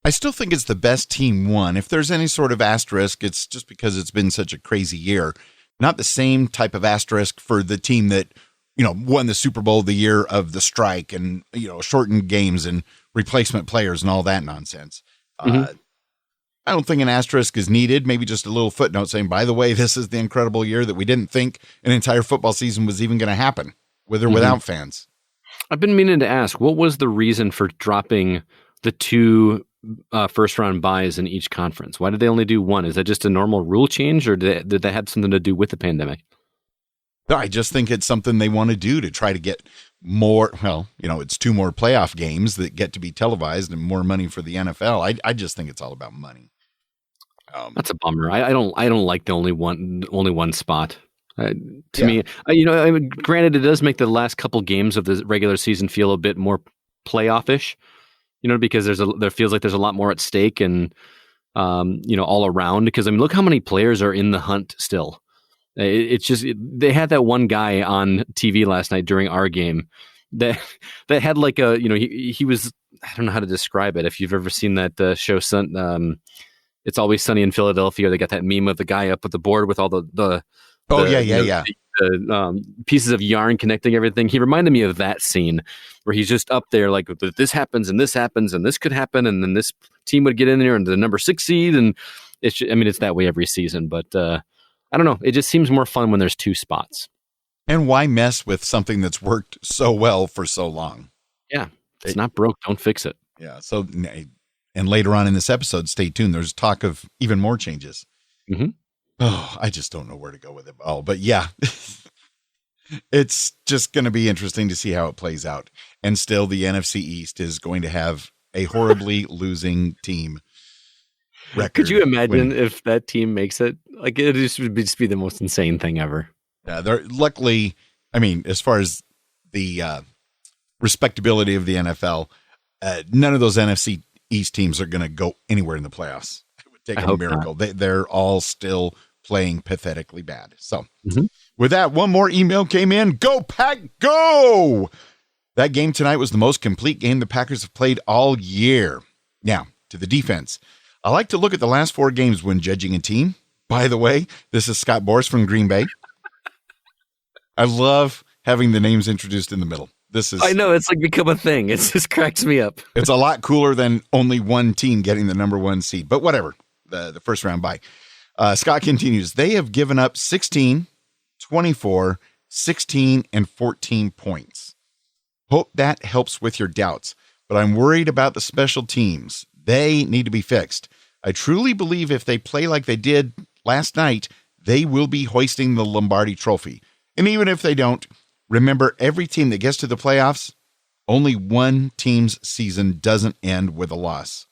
I still think it's the best team won. If there's any sort of asterisk, it's just because it's been such a crazy year. Not the same type of asterisk for the team that, won the Super Bowl the year of the strike and, shortened games and replacement players and all that nonsense. I don't think an asterisk is needed. Maybe just a little footnote saying, by the way, this is the incredible year that we didn't think an entire football season was even going to happen, with or without fans. I've been meaning to ask, what was the reason for dropping the 2 first-round buys in each conference? Why did they only do 1? Is that just a normal rule change, or did that have something to do with the pandemic? I just think it's something they want to do to try to get more, it's 2 more playoff games that get to be televised and more money for the NFL. I just think it's all about money. That's a bummer. I don't like the only one spot. Me, granted, it does make the last couple games of the regular season feel a bit more playoff-ish, because there feels like there's a lot more at stake and, all around. Because look how many players are in the hunt still. It's just, they had that one guy on TV last night during our game that had like he was, I don't know how to describe it. If you've ever seen that show, It's Always Sunny in Philadelphia, they got that meme of the guy up with the board with all the pieces of yarn connecting everything. He reminded me of that scene where he's just up there like, this happens and this happens and this could happen and then this team would get in there and the number 6 seed, and it's that way every season. But I don't know. It just seems more fun when there's 2 spots. And why mess with something that's worked so well for so long? Yeah, it's not broke. Don't fix it. Yeah. So, and later on in this episode, stay tuned. There's talk of even more changes. Oh, I just don't know where to go with it all. But yeah, it's just going to be interesting to see how it plays out. And still, the NFC East is going to have a horribly losing team record. Could you imagine if that team makes it? Like, it would just be the most insane thing ever. They're luckily, as far as the respectability of the NFL, none of those NFC East teams are going to go anywhere in the playoffs. It would take a miracle. They're all still playing pathetically bad. So with that, one more email came in. Go Pack, go! That game tonight was the most complete game the Packers have played all year. Now, to the defense. I like to look at the last 4 games when judging a team. By the way, this is Scott Boris from Green Bay. I love having the names introduced in the middle. I know, it's like become a thing. It just cracks me up. It's a lot cooler than only one team getting the number 1 seed, but whatever. The first round bye. Scott continues. They have given up 16, 24, 16, and 14 points. Hope that helps with your doubts, but I'm worried about the special teams. They need to be fixed. I truly believe if they play like they did last night, they will be hoisting the Lombardi Trophy. And even if they don't, remember, every team that gets to the playoffs, only one team's season doesn't end with a loss.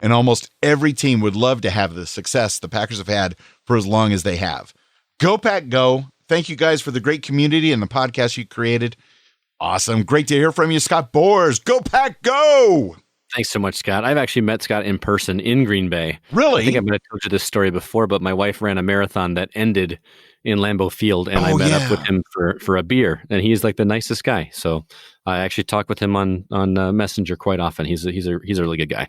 And almost every team would love to have the success the Packers have had for as long as they have. Go Pack, go. Thank you guys for the great community and the podcast you created. Awesome. Great to hear from you, Scott Boers. Go Pack, go. Thanks so much, Scott. I've actually met Scott in person in Green Bay. Really? I think I might have told you this story before, but my wife ran a marathon that ended in Lambeau Field, and I met up with him for a beer, and he's like the nicest guy. So I actually talk with him on Messenger quite often. He's a really good guy.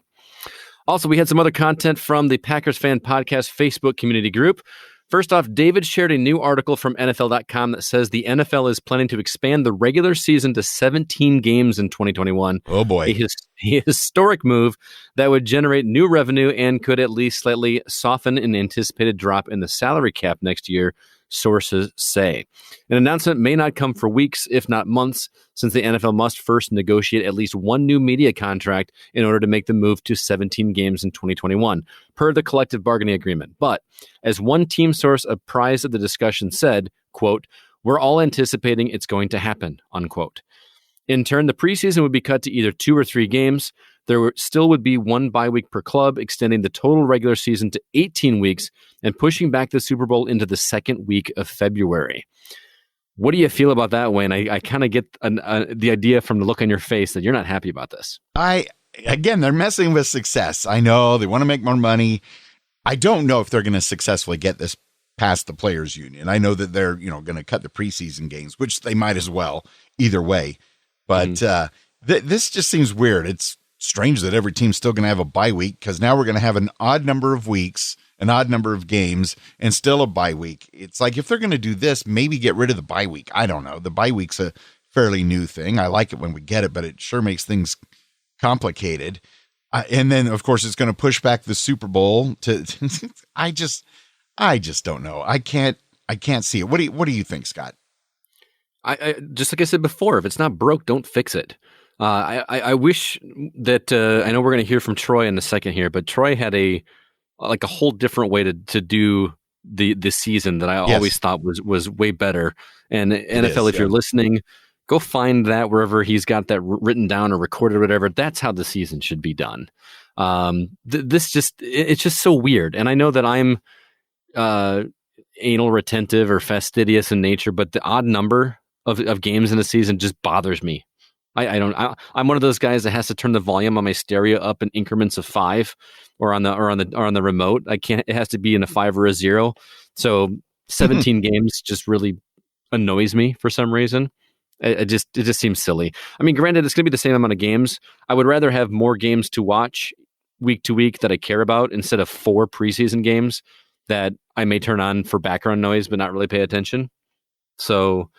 Also, we had some other content from the Packers Fan Podcast Facebook community group. First off, David shared a new article from NFL.com that says the NFL is planning to expand the regular season to 17 games in 2021. Oh, boy. A historic move that would generate new revenue and could at least slightly soften an anticipated drop in the salary cap next year, sources say. An announcement may not come for weeks, if not months, since the NFL must first negotiate at least one new media contract in order to make the move to 17 games in 2021, per the collective bargaining agreement. But as one team source apprised of the discussion said, quote, "We're all anticipating it's going to happen," unquote. In turn, the preseason would be cut to either 2 or 3 games. There still would be 1 bye week per club, extending the total regular season to 18 weeks and pushing back the Super Bowl into the second week of February. What do you feel about that, Wayne? I kind of get the idea from the look on your face that you're not happy about this. Again, they're messing with success. I know they want to make more money. I don't know if they're going to successfully get this past the players union. I know that they're, going to cut the preseason games, which they might as well either way. But this just seems weird. It's strange that every team's still going to have a bye week, because now we're going to have an odd number of weeks, an odd number of games, and still a bye week. It's like, if they're going to do this, maybe get rid of the bye week. I don't know. The bye week's a fairly new thing. I like it when we get it, but it sure makes things complicated. And then, of course, it's going to push back the Super Bowl to. I just don't know. I can't see it. What do you think, Scott? I just like I said before, if it's not broke, don't fix it. I wish that I know we're going to hear from Troy in a second here, but Troy had a whole different way to do the season that I always thought was way better. And NFL, if you're listening, go find that wherever he's got that written down or recorded or whatever. That's how the season should be done. It's just so weird. And I know that I'm anal retentive or fastidious in nature, but the odd number of games in a season just bothers me. I'm one of those guys that has to turn the volume on my stereo up in increments of 5 or on the remote. I can't, it has to be in a 5 or a 0. So 17 games just really annoys me for some reason. It just seems silly. I mean, granted, it's going to be the same amount of games. I would rather have more games to watch week to week that I care about instead of 4 preseason games that I may turn on for background noise but not really pay attention. So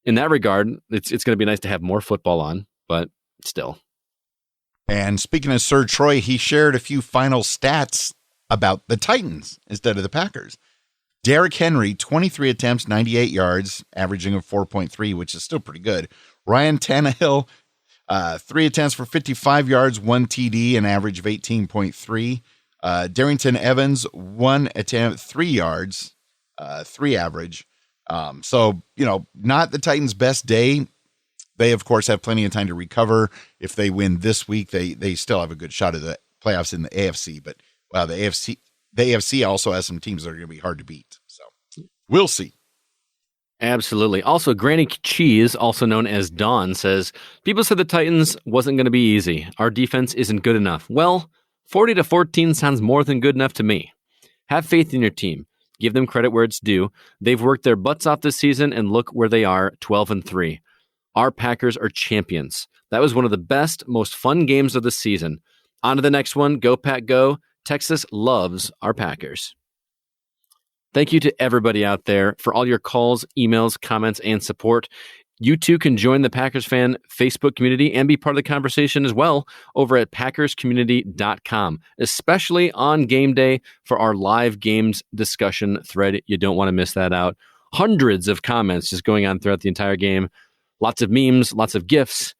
in that regard, it's going to be nice to have more football on, but still. And speaking of Sir Troy, he shared a few final stats about the Titans instead of the Packers. Derrick Henry, 23 attempts, 98 yards, averaging of 4.3, which is still pretty good. Ryan Tannehill, 3 attempts for 55 yards, 1 TD, an average of 18.3. Darrington Evans, 1 attempt, 3 yards, 3 average. So, not the Titans' best day. They, of course, have plenty of time to recover. If they win this week, they still have a good shot at the playoffs in the AFC. But, wow, the AFC also has some teams that are going to be hard to beat. So, we'll see. Absolutely. Also, Granny Cheese, also known as Dawn, says, people said the Titans wasn't going to be easy. Our defense isn't good enough. Well, 40-14 sounds more than good enough to me. Have faith in your team. Give them credit where it's due. They've worked their butts off this season, and look where they are, 12-3. Our Packers are champions. That was one of the best, most fun games of the season. On to the next one. Go, Pack, go. Texas loves our Packers. Thank you to everybody out there for all your calls, emails, comments, and support. You too can join the Packers Fan Facebook community and be part of the conversation as well over at packerscommunity.com, especially on game day for our live games discussion thread. You don't want to miss that out. Hundreds of comments just going on throughout the entire game. Lots of memes, lots of GIFs.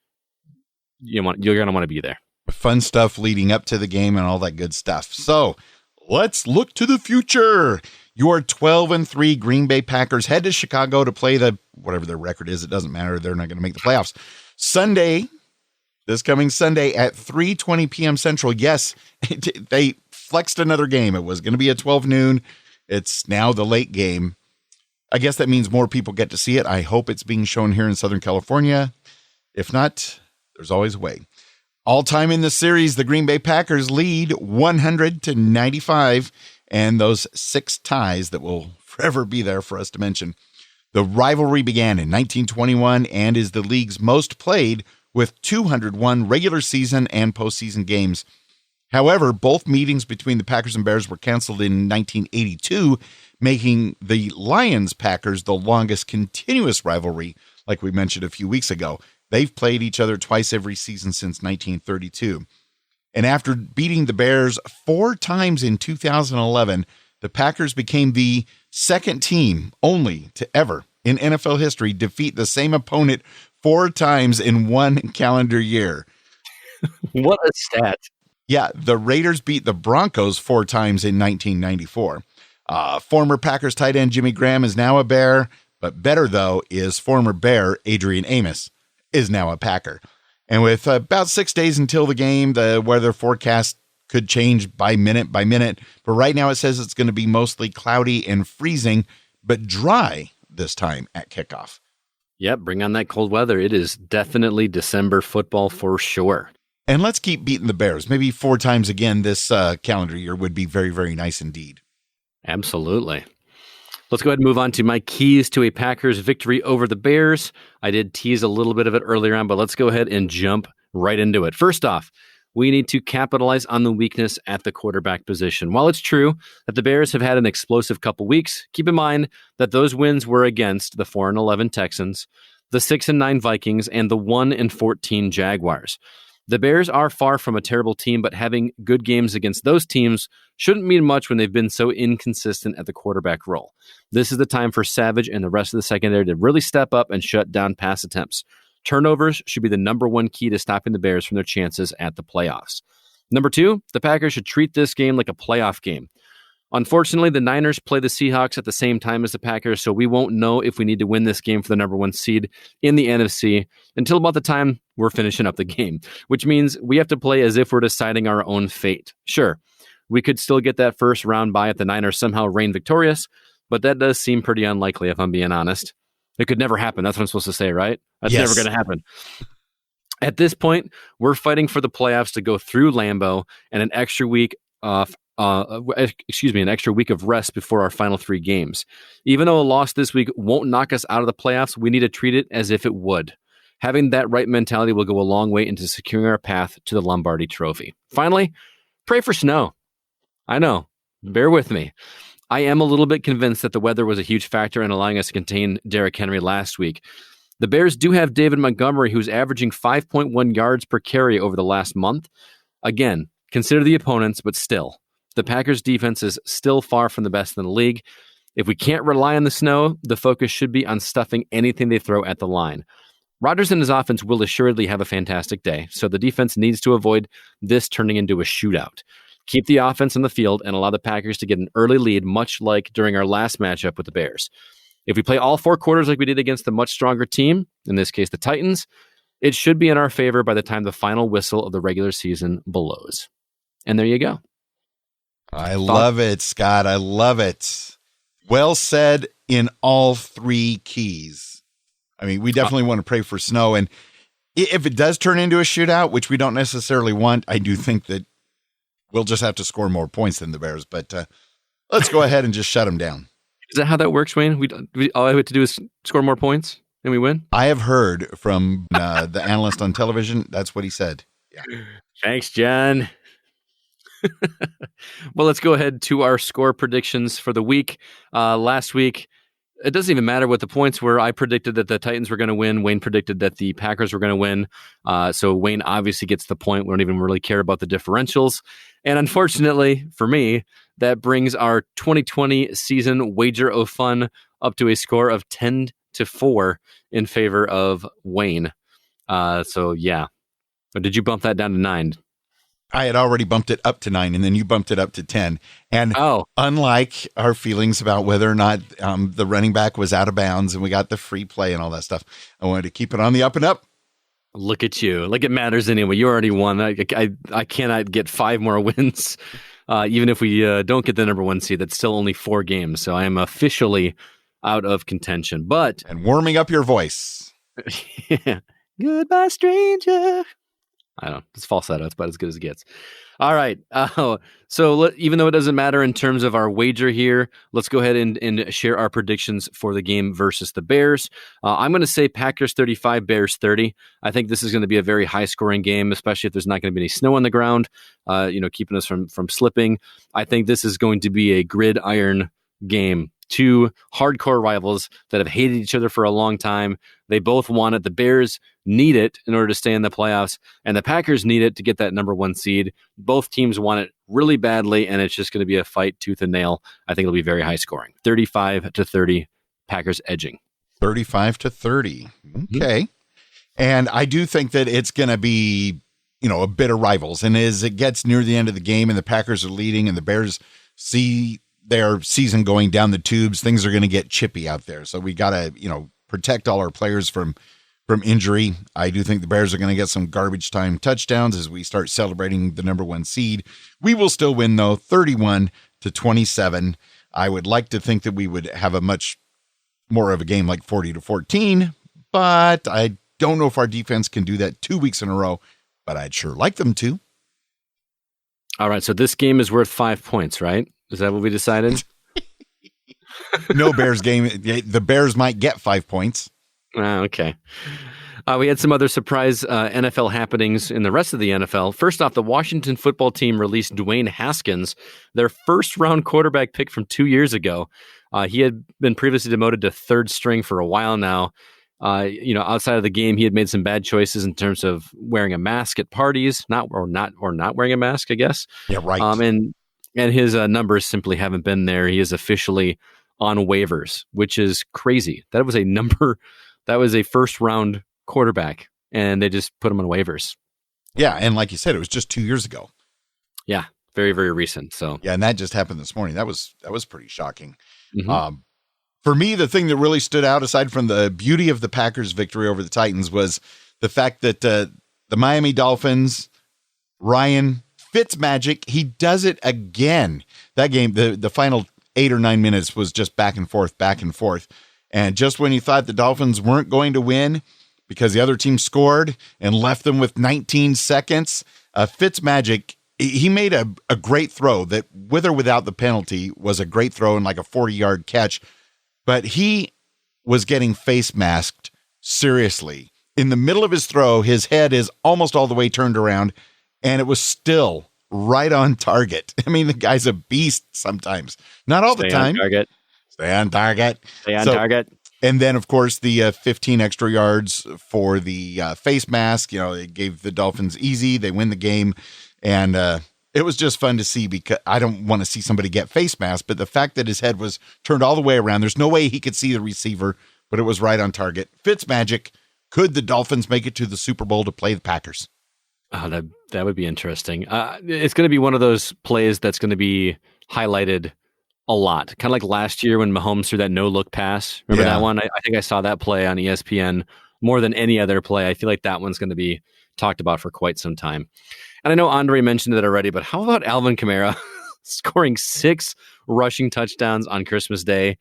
You're going to want to be there. Fun stuff leading up to the game and all that good stuff. So let's look to the future. Your 12-3 Green Bay Packers head to Chicago to play whatever their record is. It doesn't matter. They're not going to make the playoffs. This coming Sunday at 3:20 p.m. Central. Yes, they flexed another game. It was going to be at 12 noon. It's now the late game. I guess that means more people get to see it. I hope it's being shown here in Southern California. If not, there's always a way. All time in the series, the Green Bay Packers lead 100-95. And those 6 ties that will forever be there for us to mention. The rivalry began in 1921 and is the league's most played with 201 regular season and postseason games. However, both meetings between the Packers and Bears were canceled in 1982, making the Lions-Packers the longest continuous rivalry, like we mentioned a few weeks ago. They've played each other twice every season since 1932. And after beating the Bears 4 times in 2011, the Packers became the second team only to ever in NFL history defeat the same opponent 4 times in one calendar year. What a stat. Yeah, the Raiders beat the Broncos 4 times in 1994. Former Packers tight end Jimmy Graham is now a Bear, but better, though, is former Bear Adrian Amos is now a Packer. And with about 6 days until the game, the weather forecast could change by minute. But right now it says it's going to be mostly cloudy and freezing, but dry this time at kickoff. Yep, bring on that cold weather. It is definitely December football for sure. And let's keep beating the Bears. Maybe 4 times again this calendar year would be very, very nice indeed. Absolutely. Let's go ahead and move on to my keys to a Packers victory over the Bears. I did tease a little bit of it earlier on, but let's go ahead and jump right into it. First off, we need to capitalize on the weakness at the quarterback position. While it's true that the Bears have had an explosive couple weeks, keep in mind that those wins were against the 4-11 Texans, the 6-9 Vikings, and the 1-14 Jaguars. The Bears are far from a terrible team, but having good games against those teams shouldn't mean much when they've been so inconsistent at the quarterback role. This is the time for Savage and the rest of the secondary to really step up and shut down pass attempts. Turnovers should be the number one key to stopping the Bears from their chances at the playoffs. Number two, the Packers should treat this game like a playoff game. Unfortunately, the Niners play the Seahawks at the same time as the Packers, so we won't know if we need to win this game for the number one seed in the NFC until about the time we're finishing up the game, which means we have to play as if we're deciding our own fate. Sure, we could still get that first round bye if the Niners somehow reign victorious, but that does seem pretty unlikely if I'm being honest. It could never happen. That's what I'm supposed to say, right? That's never going to happen. At this point, we're fighting for the playoffs to go through Lambeau and an extra week of rest before our final three games. Even though a loss this week won't knock us out of the playoffs, we need to treat it as if it would. Having that right mentality will go a long way into securing our path to the Lombardi Trophy. Finally, pray for snow. I know. Bear with me. I am a little bit convinced that the weather was a huge factor in allowing us to contain Derrick Henry last week. The Bears do have David Montgomery, who's averaging 5.1 yards per carry over the last month. Again, consider the opponents, but still, the Packers' defense is still far from the best in the league. If we can't rely on the snow, the focus should be on stuffing anything they throw at the line. Rodgers and his offense will assuredly have a fantastic day, so the defense needs to avoid this turning into a shootout. Keep the offense on the field and allow the Packers to get an early lead, much like during our last matchup with the Bears. If we play all four quarters like we did against the much stronger team, in this case the Titans, it should be in our favor by the time the final whistle of the regular season blows. And there you go. I love it, Scott. I love it. Well said in all three keys. I mean, we definitely want to pray for snow. And if it does turn into a shootout, which we don't necessarily want, I do think that we'll just have to score more points than the Bears. But let's go ahead and just shut them down. Is that how that works, Wayne? We all I have to do is score more points and we win? I have heard from the analyst on television. That's what he said. Yeah. Thanks, John. Well, let's go ahead to our score predictions for the week. Last week, it doesn't even matter what the points were. I predicted that the Titans were going to win. Wayne predicted that the Packers were going to win. So Wayne obviously gets the point. We don't even really care about the differentials. And unfortunately for me, that brings our 2020 season wager of fun up to a score of 10-4 in favor of Wayne. So yeah. Or did you bump that down to 9? I had already bumped it up to 9, and then you bumped it up to 10. And unlike our feelings about whether or not the running back was out of bounds and we got the free play and all that stuff, I wanted to keep it on the up and up. Look at you. Like it matters anyway. You already won. I cannot get 5 more wins. Even if we don't get the number one seed, that's still only 4 games. So I am officially out of contention. And warming up your voice. Yeah. Goodbye, stranger. I don't know. It's falsetto. It's about as good as it gets. All right. So even though it doesn't matter in terms of our wager here, let's go ahead and share our predictions for the game versus the Bears. I'm going to say Packers 35, Bears 30. I think this is going to be a very high-scoring game, especially if there's not going to be any snow on the ground, keeping us from slipping. I think this is going to be a gridiron game. 2 hardcore rivals that have hated each other for a long time. They both want it. The Bears need it in order to stay in the playoffs, and the Packers need it to get that number one seed. Both teams want it really badly, and it's just going to be a fight tooth and nail. I think it'll be very high scoring. 35-30, Packers edging. 35-30. Okay. And I do think that it's going to be, a bit of rivals. And as it gets near the end of the game and the Packers are leading and the Bears see their season going down the tubes, things are going to get chippy out there. So we got to, protect all our players from injury. I do think the Bears are going to get some garbage time touchdowns as we start celebrating the number one seed. We will still win though, 31-27. I would like to think that we would have a much more of a game like 40-14, but I don't know if our defense can do that 2 weeks in a row, but I'd sure like them to. All right. So this game is worth 5 points, right? Is that what we decided? No Bears game. The Bears might get 5 points. Okay. We had some other surprise NFL happenings in the rest of the NFL. First off, the Washington football team released Dwayne Haskins, their first-round quarterback pick from 2 years ago. He had been previously demoted to third string for a while now. Outside of the game, he had made some bad choices in terms of wearing a mask at parties, not wearing a mask, I guess. Yeah, right. And his numbers simply haven't been there. He is officially on waivers, which is crazy. That was a first-round quarterback, and they just put him on waivers. Yeah, and like you said, it was just 2 years ago. Yeah, very, very recent. So yeah, and that just happened this morning. That was pretty shocking. Mm-hmm. For me, the thing that really stood out, aside from the beauty of the Packers' victory over the Titans, was the fact that the Miami Dolphins, Ryan Fitzmagic, he does it again. That game, the final 8 or 9 minutes was just back and forth. And just when you thought the Dolphins weren't going to win because the other team scored and left them with 19 seconds, Fitzmagic, he made a great throw that, with or without the penalty, was a great throw and like a 40-yard catch. But he was getting face masked seriously. In the middle of his throw, his head is almost all the way turned around, and it was still right on target. I mean, the guy's a beast sometimes. Not all the time. Stay on target. And then, of course, the 15 extra yards for the face mask. It gave the Dolphins easy. They win the game. And it was just fun to see, because I don't want to see somebody get face masked, but the fact that his head was turned all the way around, there's no way he could see the receiver, but it was right on target. Fitzmagic. Could the Dolphins make it to the Super Bowl to play the Packers? Oh, that would be interesting. It's going to be one of those plays that's going to be highlighted a lot. Kind of like last year when Mahomes threw that no-look pass. Remember that one? I think I saw that play on ESPN more than any other play. I feel like that one's going to be talked about for quite some time. And I know Andre mentioned it already, but how about Alvin Kamara scoring 6 rushing touchdowns on Christmas Day?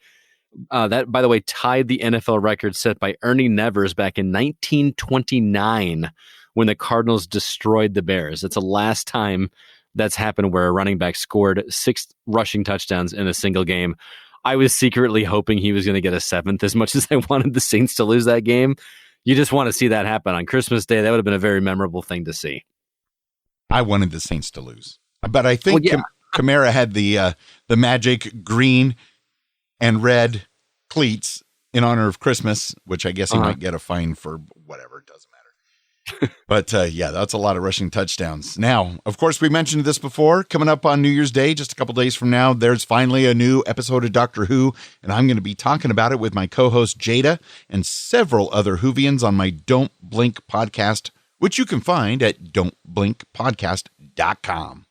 That, by the way, tied the NFL record set by Ernie Nevers back in 1929 when the Cardinals destroyed the Bears. It's the last time that's happened where a running back scored 6 rushing touchdowns in a single game. I was secretly hoping he was going to get a 7th, as much as I wanted the Saints to lose that game. You just want to see that happen on Christmas Day. That would have been a very memorable thing to see. I wanted the Saints to lose, but I think Kamara had the magic green and red cleats in honor of Christmas, which I guess he might get a fine for whatever. It doesn't matter. But that's a lot of rushing touchdowns. Now, of course, we mentioned this before. Coming up on New Year's Day, just a couple days from now, there's finally a new episode of Doctor Who, and I'm going to be talking about it with my co-host Jada and several other Whovians on my Don't Blink podcast, which you can find at don'tblinkpodcast.com.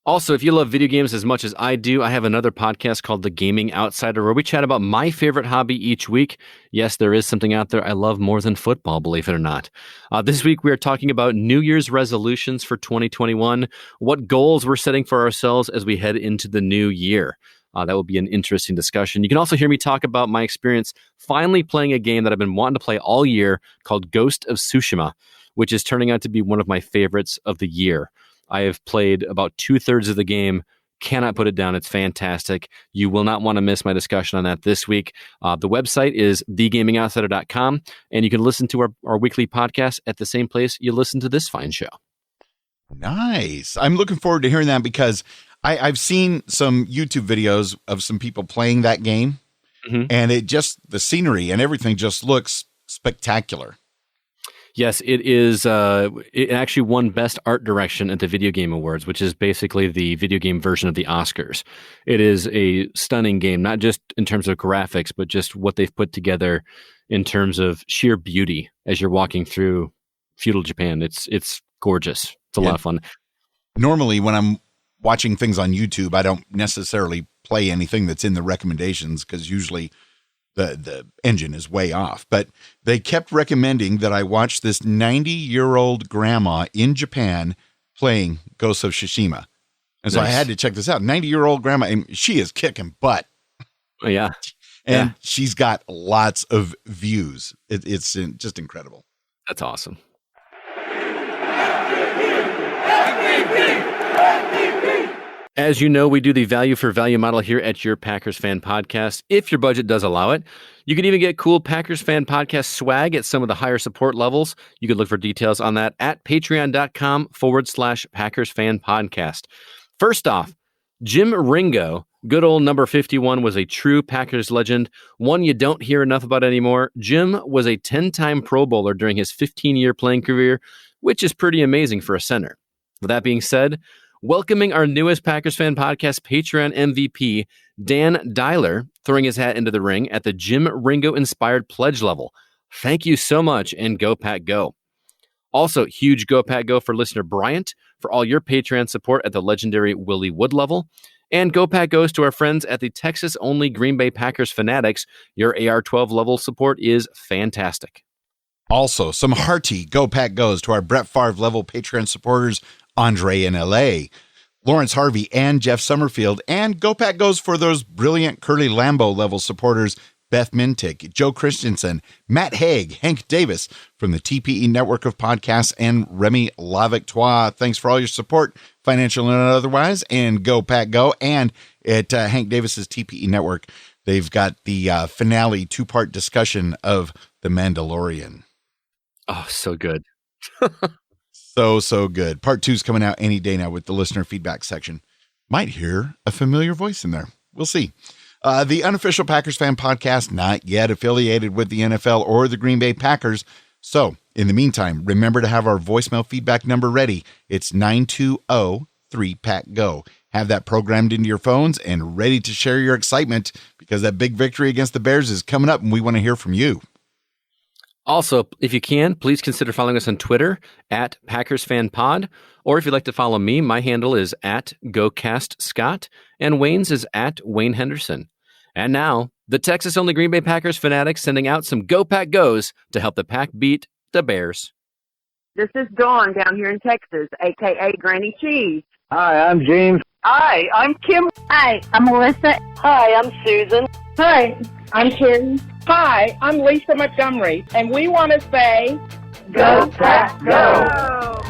Also, if you love video games as much as I do, I have another podcast called The Gaming Outsider, where we chat about my favorite hobby each week. Yes, there is something out there I love more than football, believe it or not. This week, we are talking about New Year's resolutions for 2021, what goals we're setting for ourselves as we head into the new year. That will be an interesting discussion. You can also hear me talk about my experience finally playing a game that I've been wanting to play all year called Ghost of Tsushima, which is turning out to be one of my favorites of the year. I have played about 2/3 of the game. Cannot put it down. It's fantastic. You will not want to miss my discussion on that this week. The website is thegamingoutsider.com, and you can listen to our weekly podcast at the same place you listen to this fine show. Nice. I'm looking forward to hearing that, because I've seen some YouTube videos of some people playing that game, and the scenery and everything just looks spectacular. Yes, it is. It actually won Best Art Direction at the Video Game Awards, which is basically the video game version of the Oscars. It is a stunning game, not just in terms of graphics, but just what they've put together in terms of sheer beauty as you're walking through feudal Japan. It's gorgeous. It's a lot of fun. Normally, when I'm watching things on YouTube, I don't necessarily play anything that's in the recommendations, because usually the engine is way off. But they kept recommending that I watch this 90-year-old grandma in Japan playing Ghost of Tsushima. And so I had to check this out. 90-year-old grandma, and she is kicking butt. Oh, yeah. And she's got lots of views. It's just incredible. That's awesome. As you know, we do the value for value model here at your Packers Fan Podcast, if your budget does allow it. You can even get cool Packers Fan Podcast swag at some of the higher support levels. You can look for details on that at patreon.com/Packers Fan Podcast. First off, Jim Ringo, good old number 51, was a true Packers legend, one you don't hear enough about anymore. Jim was a 10-time Pro Bowler during his 15-year playing career, which is pretty amazing for a center. With that being said, welcoming our newest Packers Fan Podcast Patreon MVP, Dan Dyler, throwing his hat into the ring at the Jim Ringo-inspired pledge level. Thank you so much, and go Pack Go. Also, huge go Pack Go for listener Bryant for all your Patreon support at the legendary Willie Wood level. And go Pack goes to our friends at the Texas-only Green Bay Packers Fanatics. Your AR-12 level support is fantastic. Also, some hearty Go Pack goes to our Brett Favre level Patreon supporters, Andre in LA, Lawrence Harvey, and Jeff Summerfield. And Go Pack goes for those brilliant Curly Lambeau level supporters, Beth Mintick, Joe Christensen, Matt Haig, Hank Davis from the TPE network of podcasts, and Remy Lavictoire. Thanks for all your support, financial and otherwise, and Go Pack Go. And at Hank Davis's TPE network, they've got the finale 2-part discussion of The Mandalorian. Oh, so good. So good. Part 2 is coming out any day now with the listener feedback section. Might hear a familiar voice in there. We'll see. The Unofficial Packers Fan Podcast, not yet affiliated with the NFL or the Green Bay Packers. So, in the meantime, remember to have our voicemail feedback number ready. It's 920-3PACK-GO. Have that programmed into your phones and ready to share your excitement because that big victory against the Bears is coming up and we want to hear from you. Also, if you can, please consider following us on Twitter at PackersFanPod. Or if you'd like to follow me, my handle is at GoCastScott, and Wayne's is at Wayne Henderson. And now, the Texas-only Green Bay Packers fanatics sending out some Go Pack Goes to help the Pack beat the Bears. This is Dawn down here in Texas, a.k.a. Granny Cheese. Hi, I'm James. Hi, I'm Kim. Hi, I'm Melissa. Hi, I'm Susan. Hi, I'm Carrie. Hi, I'm Lisa Montgomery, and we want to say, Go Pack Go!